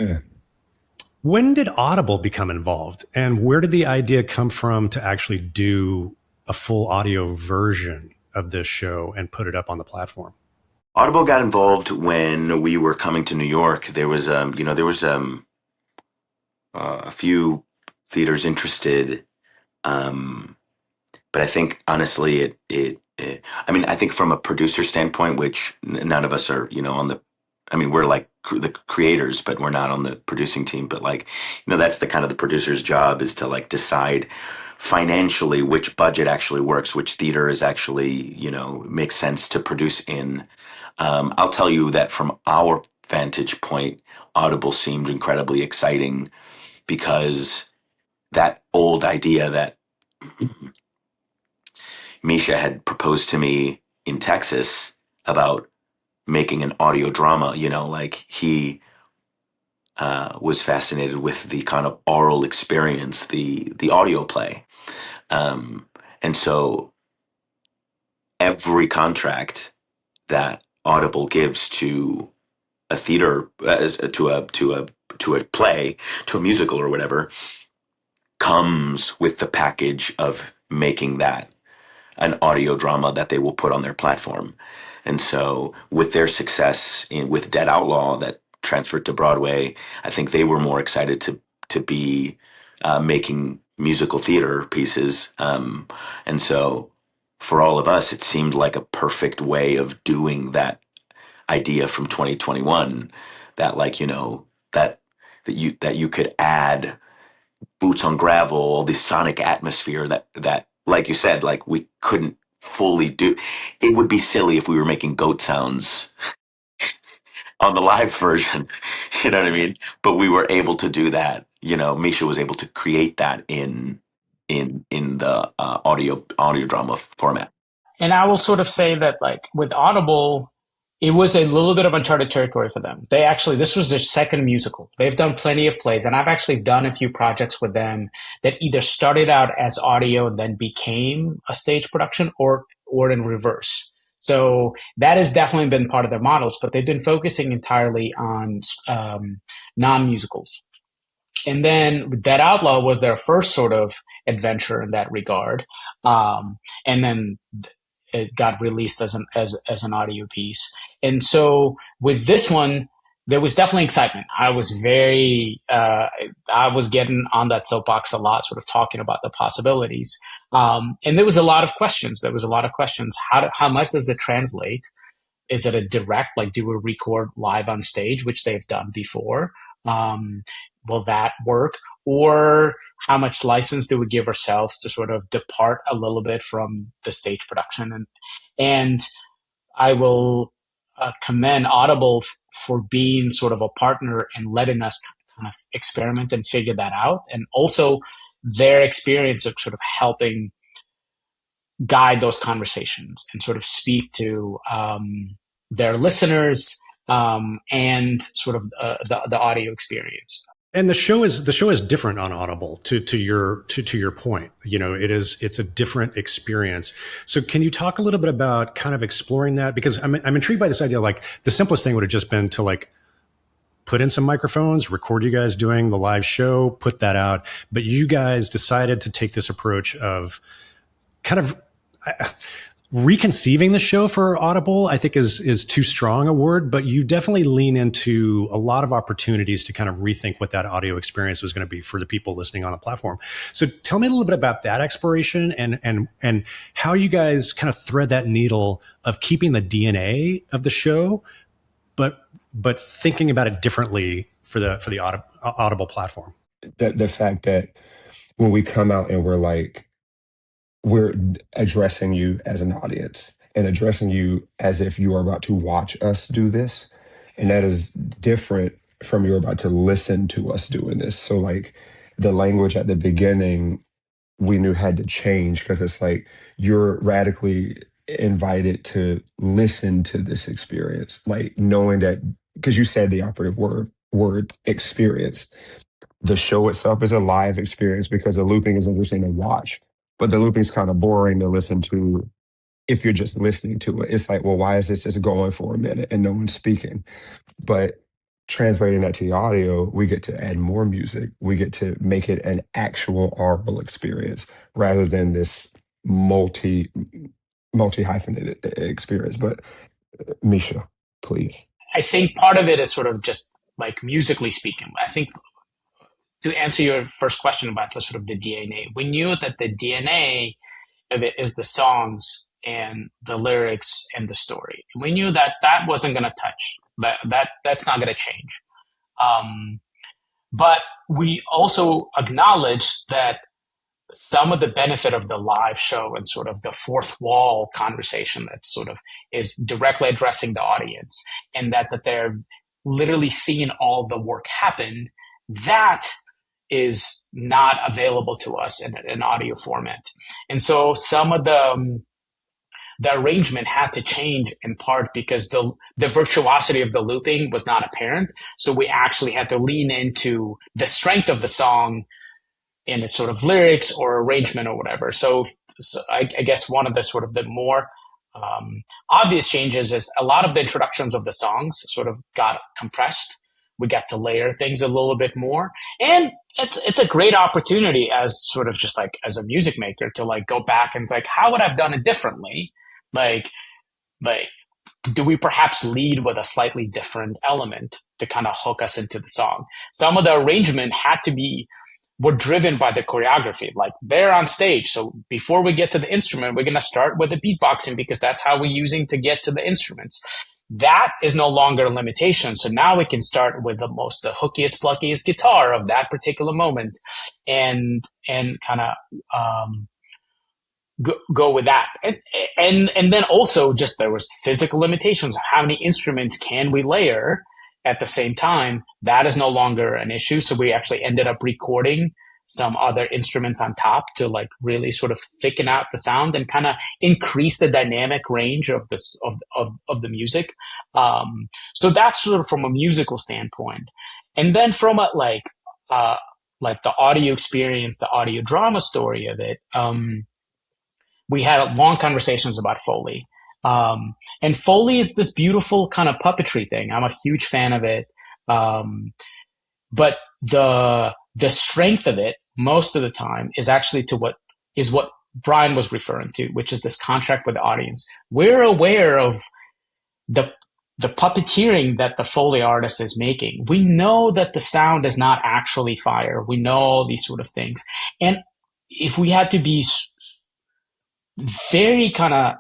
Yeah. When did Audible become involved, and where did the idea come from to actually do a full audio version of this show and put it up on the platform? Audible got involved when we were coming to New York. There was, a few theaters interested, but I think honestly, I think from a producer standpoint, which none of us are, we're like the creators, but we're not on the producing team. But like, that's the kind of the producer's job, is to like decide financially which budget actually works, which theater is actually, makes sense to produce in. I'll tell you that from our vantage point, Audible seemed incredibly exciting, because that old idea that Misha had proposed to me in Texas about making an audio drama, like he was fascinated with the kind of oral experience, the audio play. And so every contract that Audible gives to a theater, to a play, to a musical or whatever, comes with the package of making that an audio drama that they will put on their platform. And so with their success with Dead Outlaw that transferred to Broadway, I think they were more excited to be making musical theater pieces. And so for all of us, it seemed like a perfect way of doing that idea from 2021, that like, you know, that you could add boots on gravel, all this sonic atmosphere that like you said, like we couldn't fully do. It would be silly if we were making goat sounds on the live version, you know what I mean? But we were able to do that. You know, Misha was able to create that in the audio drama format. And I will sort of say that, like, with Audible, it was a little bit of uncharted territory for them. This was their second musical. They've done plenty of plays, and I've actually done a few projects with them that either started out as audio and then became a stage production, or in reverse. So that has definitely been part of their models, but they've been focusing entirely on non-musicals. And then Dead Outlaw was their first sort of adventure in that regard. And then it got released as an audio piece. And so with this one, there was definitely excitement. I was getting on that soapbox a lot, sort of talking about the possibilities. And there was a lot of questions. How much does it translate? Is it a direct, like, do we record live on stage, which they've done before? Will that work? Or how much license do we give ourselves to sort of depart a little bit from the stage production? And I will commend Audible for being sort of a partner and letting us kind of experiment and figure that out. And also their experience of sort of helping guide those conversations and sort of speak to their listeners and sort of the audio experience. And the show is different on Audible to your point. You know, it's a different experience. So can you talk a little bit about kind of exploring that? Because I'm intrigued by this idea. Like, the simplest thing would have just been to, like, put in some microphones, record you guys doing the live show, put that out. But you guys decided to take this approach of kind of reconceiving the show for Audible, I think is too strong a word, but you definitely lean into a lot of opportunities to kind of rethink what that audio experience was going to be for the people listening on the platform. So tell me a little bit about that exploration and how you guys kind of thread that needle of keeping the DNA of the show, but thinking about it differently for the Audible platform. The fact that when we come out and we're addressing you as an audience and addressing you as if you are about to watch us do this. And that is different from you're about to listen to us doing this. So, like, the language at the beginning, we knew had to change, because it's like you're radically invited to listen to this experience, like knowing that, because you said the operative word experience. The show itself is a live experience because the looping is interesting to watch. But the looping is kind of boring to listen to if you're just listening to it. It's like, well, why is this just going for a minute and no one's speaking? But translating that to the audio, we get to add more music. We get to make it an actual audible experience rather than this multi-hyphenated experience. But Misha, please. I think part of it is sort of just like musically speaking. I think, to answer your first question about sort of the DNA, we knew that the DNA of it is the songs and the lyrics and the story. We knew that wasn't going to touch. That's not going to change. But we also acknowledged that some of the benefit of the live show and sort of the fourth wall conversation that sort of is directly addressing the audience, and that they're literally seeing all the work happen, that is not available to us in an audio format. And so some of the arrangement had to change, in part because the virtuosity of the looping was not apparent. So we actually had to lean into the strength of the song in its sort of lyrics or arrangement or whatever. So I guess one of the sort of the more obvious changes is a lot of the introductions of the songs sort of got compressed. We got to layer things a little bit more, and it's a great opportunity as sort of just like as a music maker to like go back and like, how would I have done it differently? Like do we perhaps lead with a slightly different element to kind of hook us into the song? Some of the arrangement were driven by the choreography. Like they're on stage. So before we get to the instrument, we're going to start with the beatboxing because that's how we're using to get to the instruments. That is no longer a limitation. So now we can start with the hookiest, pluckiest guitar of that particular moment and kind of, go with that. And then also just there was physical limitations. How many instruments can we layer at the same time? That is no longer an issue. So we actually ended up recording some other instruments on top to like really sort of thicken out the sound and kind of increase the dynamic range of this of the music. So that's sort of from a musical standpoint. And then from a like the audio experience, the audio drama story of it, we had long conversations about Foley. And Foley is this beautiful kind of puppetry thing. I'm a huge fan of it. But the strength of it most of the time is actually what Brian was referring to, which is this contract with the audience. We're aware of the puppeteering that the Foley artist is making. We know that the sound is not actually fire. We know all these sort of things. And if we had to be very kind of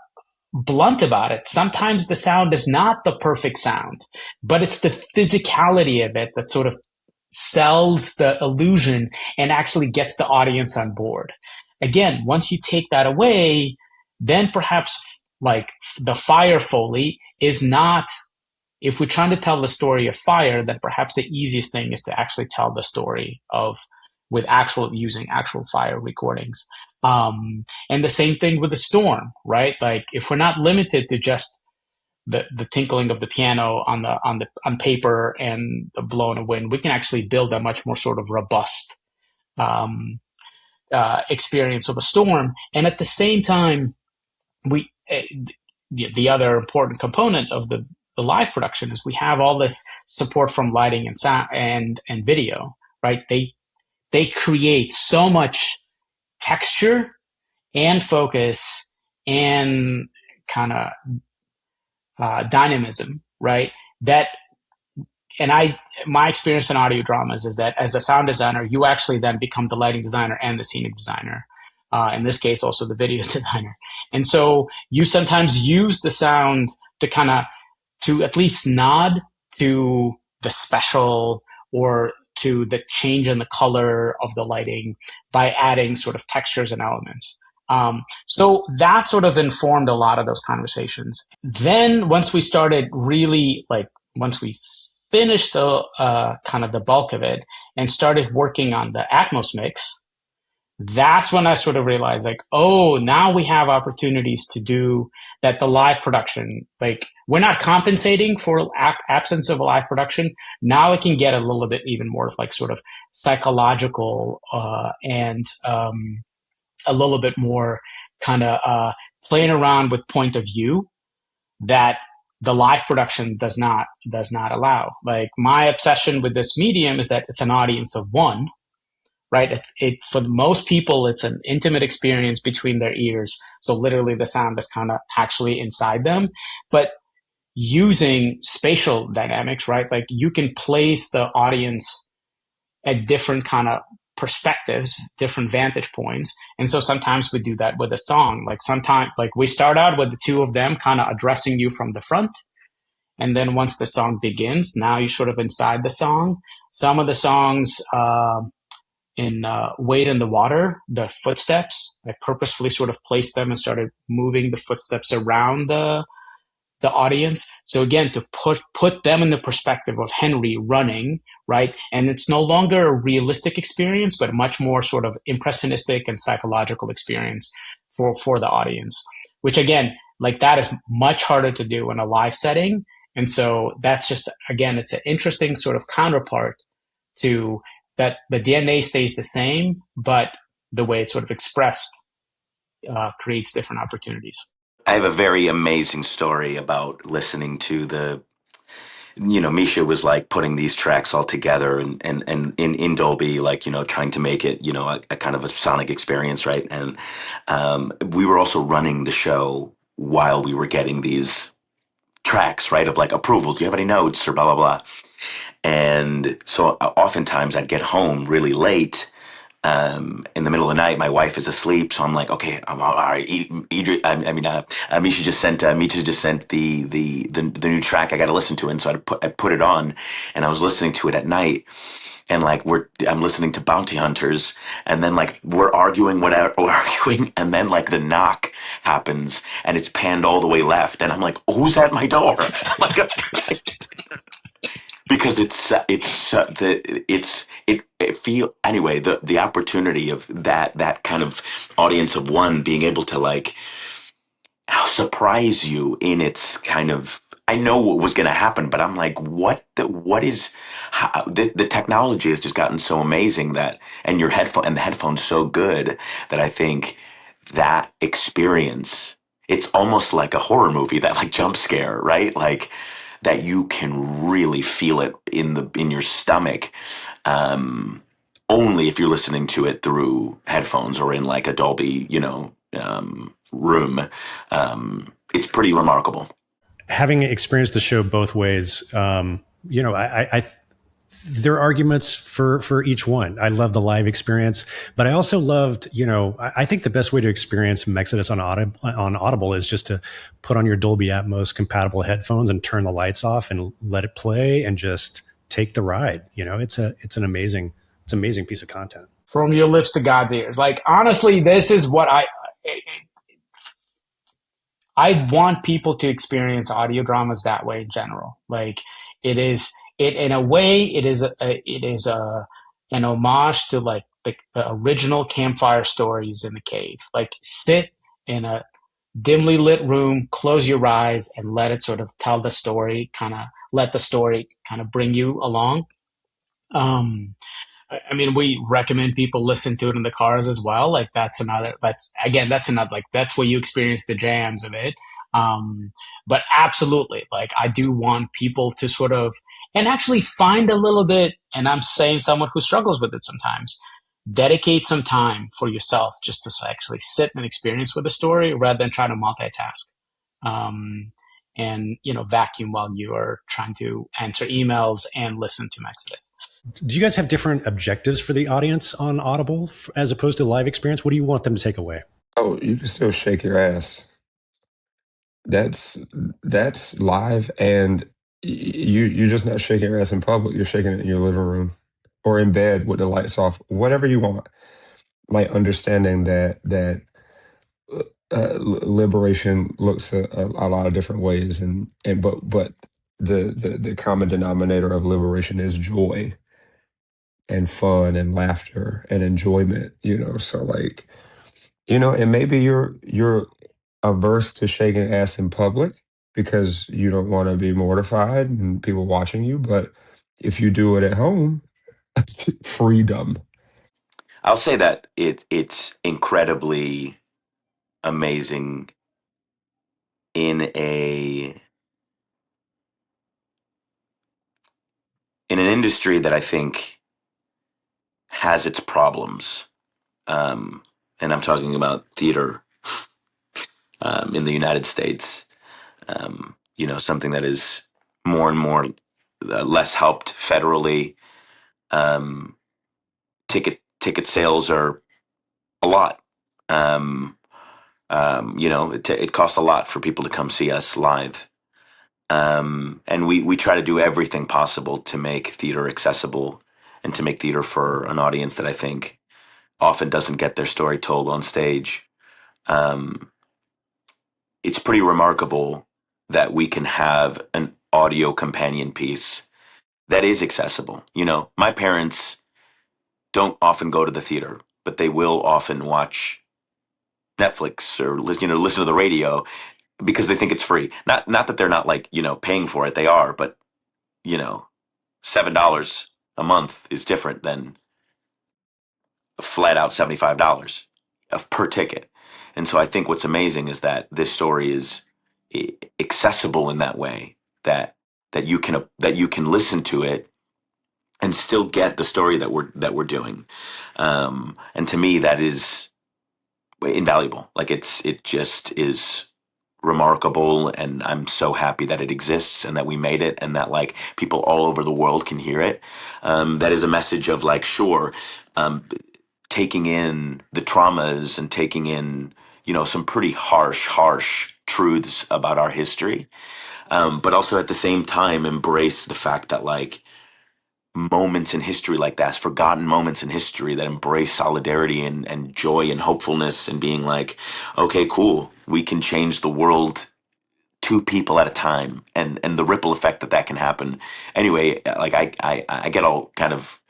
blunt about it, sometimes the sound is not the perfect sound, but it's the physicality of it that sort of sells the illusion and actually gets the audience on board. Again, once you take that away, then perhaps like the fire Foley is not, if we're trying to tell the story of fire, then perhaps the easiest thing is to actually tell the story using actual fire recordings. And the same thing with the storm, right? Like if we're not limited to just the tinkling of the piano on paper and the blowing of wind, we can actually build a much more sort of robust experience of a storm. And at the same time, the other important component of the live production is we have all this support from lighting and sound and video, right? They create so much texture and focus and kind of dynamism, right? My experience in audio dramas is that as the sound designer, you actually then become the lighting designer and the scenic designer. In this case, also the video designer. And so you sometimes use the sound to at least nod to the special or to the change in the color of the lighting by adding sort of textures and elements. So that sort of informed a lot of those conversations. Then once we started once we finished the kind of the bulk of it and started working on the Atmos mix, that's when I sort of realized like, oh, now we have opportunities to do that. The live production, like we're not compensating for absence of a live production. Now it can get a little bit even more like sort of psychological and a little bit more kind of playing around with point of view that the live production does not allow. Like my obsession with this medium is that it's an audience of one. Right. For most people, it's an intimate experience between their ears. So literally the sound is kind of actually inside them, but using spatial dynamics, right? Like you can place the audience at different kind of perspectives, different vantage points. And so sometimes we do that with a song. Like sometimes, like we start out with the two of them kind of addressing you from the front. And then once the song begins, now you're sort of inside the song. Some of the songs, in Wade in the Water, the footsteps, I purposefully sort of placed them and started moving the footsteps around the audience. So again, to put them in the perspective of Henry running, right? And it's no longer a realistic experience, but a much more sort of impressionistic and psychological experience for the audience, which again, like that is much harder to do in a live setting. And so that's just, again, it's an interesting sort of counterpart to that the DNA stays the same, but the way it's sort of expressed creates different opportunities. I have a very amazing story about listening to Misha was like putting these tracks all together and in Dolby, like, trying to make it, a kind of a sonic experience, right? And we were also running the show while we were getting these tracks, right? Of like approval. Do you have any notes or blah, blah, blah? And so oftentimes I'd get home really late in the middle of the night. My wife is asleep, so I'm like, okay, I'm all right. Misha just sent the new track I got to listen to, and so I put it on, and I was listening to it at night, and like I'm listening to Bounty Hunters, and then like we're arguing, and then like the knock happens, and it's panned all the way left, and I'm like, who's at my door? Like, because it feel anyway, the opportunity of that kind of audience of one being able to like surprise you in its kind of, I know what was going to happen, but I'm like, what is how, the technology has just gotten so amazing that, and the headphone's so good that I think that experience, it's almost like a horror movie, that like jump scare, right? Like that you can really feel it in your stomach, only if you're listening to it through headphones or in like a Dolby, room. It's pretty remarkable. Having experienced the show both ways, I there are arguments for each one. I love the live experience, but I also loved, I think the best way to experience Mexodus on Audible is just to put on your Dolby Atmos compatible headphones and turn the lights off and let it play and just take the ride. It's an amazing piece of content. From your lips to God's ears. Like, honestly, this is what I want people to experience audio dramas that way in general. Like, it in a way, it is an homage to like the original campfire stories in the cave. Like, sit in a dimly lit room, close your eyes, and let it sort of tell the story. Let the story kind of bring you along. I mean, we recommend people listen to it in the cars as well. Like, that's another, like, that's where you experience the jams of it. But absolutely, like, I do want people to sort of, and actually find a little bit, and I'm saying someone who struggles with it sometimes, dedicate some time for yourself just to actually sit and experience with the story rather than try to multitask. And, vacuum while you are trying to answer emails and listen to Mexodus. Do you guys have different objectives for the audience on Audible as opposed to live experience? What do you want them to take away? Oh, you can still shake your ass. That's live, and you're just not shaking your ass in public. You're shaking it in your living room or in bed with the lights off, whatever you want. Like, understanding that liberation looks a lot of different ways, but the common denominator of liberation is joy and fun and laughter and enjoyment. So like, and maybe you're averse to shaking ass in public because you don't want to be mortified and people watching you. But if you do it at home, freedom. I'll say that it's incredibly amazing in an industry that I think has its problems. And I'm talking about theater in the United States. Something that is more and more less helped federally. Um, ticket sales are a lot. It costs a lot for people to come see us live. And we try to do everything possible to make theater accessible and to make theater for an audience that I think often doesn't get their story told on stage. It's pretty remarkable that we can have an audio companion piece that is accessible. My parents don't often go to the theater, but they will often watch Netflix or listen to the radio because they think it's free. Not that they're not like, paying for it. They are, but $7 a month is different than a flat out $75 per ticket. And so I think what's amazing is that this story is accessible in that way, that you can listen to it and still get the story that we're doing. And to me, that is invaluable. Like it just is remarkable, and I'm so happy that it exists and that we made it, and that like people all over the world can hear it. That is a message of like, sure, taking in the traumas and taking in, some pretty harsh truths about our history, but also at the same time embrace the fact that like moments in history like that, forgotten moments in history that embrace solidarity and joy and hopefulness, and being like, okay, cool, we can change the world two people at a time, and the ripple effect that can happen. Anyway, like I get all kind of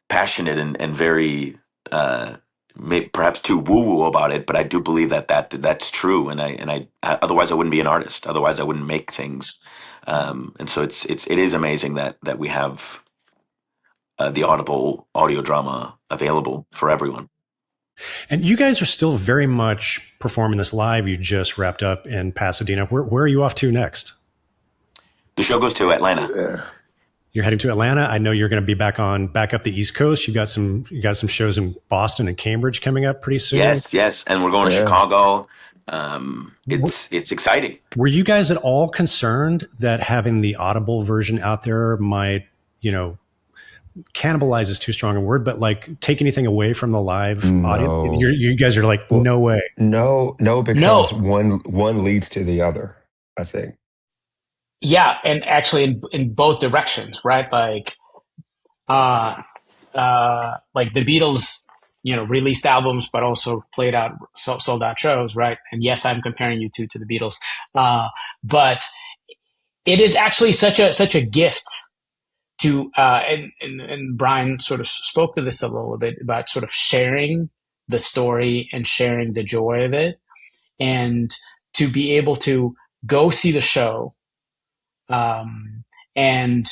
passionate and very perhaps too woo woo about it, but I do believe that's true, and I otherwise I wouldn't be an artist. Otherwise, I wouldn't make things. And so it is amazing that we have the Audible audio drama available for everyone. And you guys are still very much performing this live. You just wrapped up in Pasadena. Where are you off to next? The show goes to Atlanta. Yeah. You're heading to Atlanta. I know you're going to be back up the East Coast. You got some shows in Boston and Cambridge coming up pretty soon. Yes, and we're going to Chicago. It's exciting. Were you guys at all concerned that having the Audible version out there might, cannibalize is too strong a word, but like take anything away from the live audience? You guys are like, well, no way. No, because one leads to the other, I think. Yeah, and actually in both directions, right? Like the Beatles, released albums, but also played out, sold out shows, right? And yes, I'm comparing you to the Beatles, but it is actually such a gift to, and Brian sort of spoke to this a little bit about sort of sharing the story and sharing the joy of it, and to be able to go see the show, and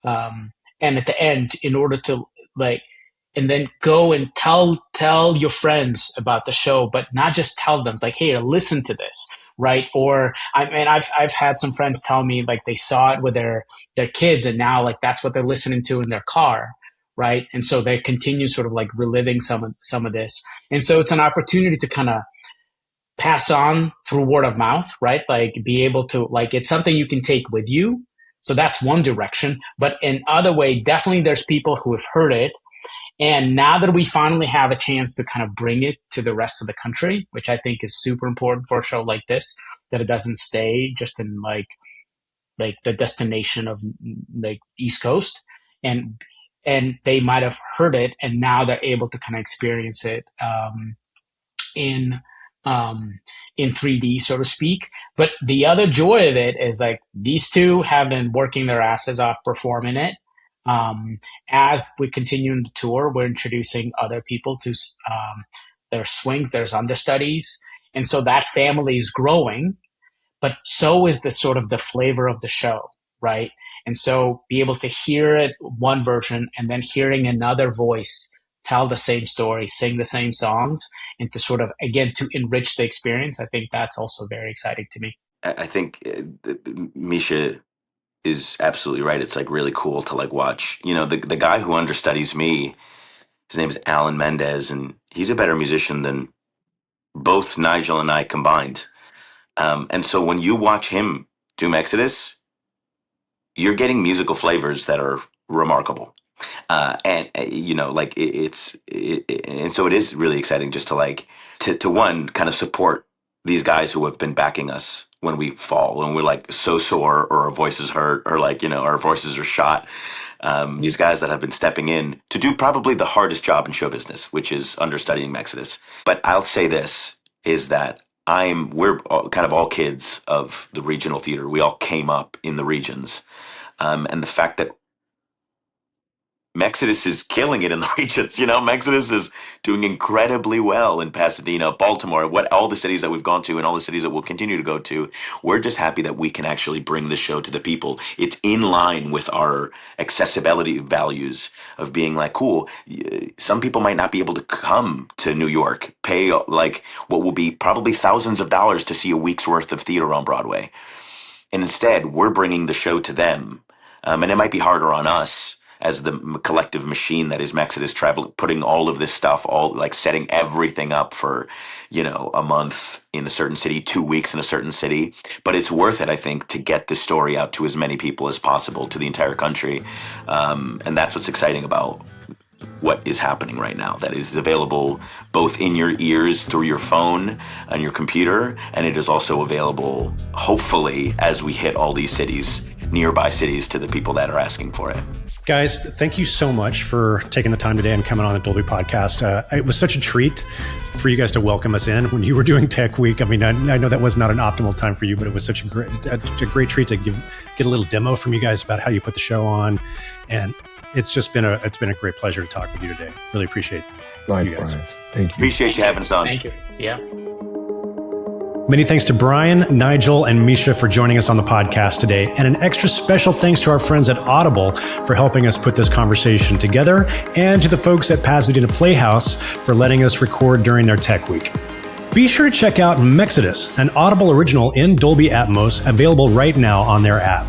at the end, in order to and then go and tell your friends about the show, but not just tell them, it's like, hey, listen to this, right? Or I've had some friends tell me like they saw it with their kids, and now like that's what they're listening to in their car, right? And so they continue sort of like reliving some of this, and so it's an opportunity to kind of pass on through word of mouth, right? Like be able to, like, it's something you can take with you. So that's one direction. But in other way, definitely there's people who have heard it. And now that we finally have a chance to kind of bring it to the rest of the country, which I think is super important for a show like this, that it doesn't stay just in like the destination of like East Coast, and they might have heard it and now they're able to kind of experience it, in 3D, so to speak. But the other joy of it is like these two have been working their asses off performing it. As we continue in the tour, we're introducing other people to there's swings, there's understudies, and so that family is growing. But so is the sort of the flavor of the show, right? And so be able to hear it one version and then hearing another voice tell the same story, sing the same songs, and to sort of, again, to enrich the experience. I think that's also very exciting to me. I think Misha is absolutely right. It's like really cool to like watch, the guy who understudies me, his name is Alan Mendez, and he's a better musician than both Nygel and I combined. And so when you watch him do Mexodus, you're getting musical flavors that are remarkable. And so it is really exciting just to like to one kind of support these guys who have been backing us when we fall, when we're like so sore or our voices hurt or like our voices are shot. These guys that have been stepping in to do probably the hardest job in show business, which is understudying Mexodus. But I'll say this is that we're kind of all kids of the regional theater. We all came up in the regions, and the fact that Mexodus is killing it in the regions. Mexodus is doing incredibly well in Pasadena, Baltimore, all the cities that we've gone to and all the cities that we'll continue to go to. We're just happy that we can actually bring the show to the people. It's in line with our accessibility values of being like, cool, some people might not be able to come to New York, pay like what will be probably thousands of dollars to see a week's worth of theater on Broadway. And instead, we're bringing the show to them. And it might be harder on us as the collective machine that is Mexodus, putting all of this stuff, setting everything up for, a month in a certain city, 2 weeks in a certain city. But it's worth it, I think, to get this story out to as many people as possible, to the entire country. And that's what's exciting about what is happening right now. That is available both in your ears through your phone and your computer, and it is also available, hopefully, as we hit all these cities, nearby cities, to the people that are asking for it. Guys, thank you so much for taking the time today and coming on the Dolby podcast. It was such a treat for you guys to welcome us in when you were doing Tech Week. I mean, I know that was not an optimal time for you, but it was such a great treat to get a little demo from you guys about how you put the show on. And it's been a great pleasure to talk with you today. Really appreciate you guys. Thank you. Appreciate you having us on. Thank you. Yeah. Many thanks to Brian, Nygel, and Misha for joining us on the podcast today. And an extra special thanks to our friends at Audible for helping us put this conversation together, and to the folks at Pasadena Playhouse for letting us record during their Tech Week. Be sure to check out Mexodus, an Audible original in Dolby Atmos, available right now on their app.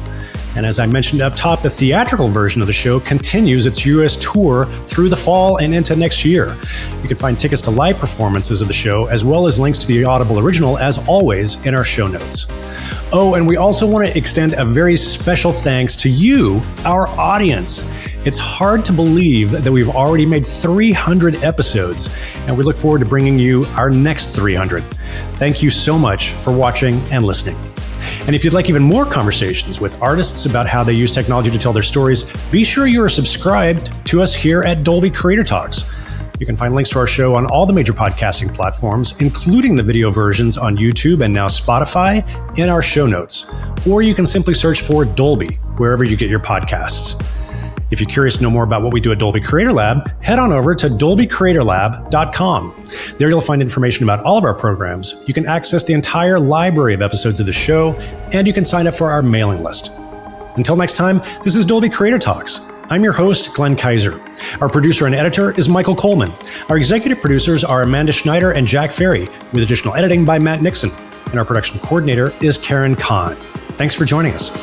And as I mentioned up top, the theatrical version of the show continues its U.S. tour through the fall and into next year. You can find tickets to live performances of the show, as well as links to the Audible original, as always, in our show notes. Oh, and we also want to extend a very special thanks to you, our audience. It's hard to believe that we've already made 300 episodes, and we look forward to bringing you our next 300. Thank you so much for watching and listening. And if you'd like even more conversations with artists about how they use technology to tell their stories, be sure you are subscribed to us here at Dolby Creator Talks. You can find links to our show on all the major podcasting platforms, including the video versions on YouTube and now Spotify, in our show notes. Or you can simply search for Dolby wherever you get your podcasts. If you're curious to know more about what we do at Dolby Creator Lab, head on over to dolbycreatorlab.com. There you'll find information about all of our programs. You can access the entire library of episodes of the show, and you can sign up for our mailing list. Until next time, this is Dolby Creator Talks. I'm your host, Glenn Kaiser. Our producer and editor is Michael Coleman. Our executive producers are Amanda Schneider and Jack Ferry, with additional editing by Matt Nixon. And our production coordinator is Karen Kahn. Thanks for joining us.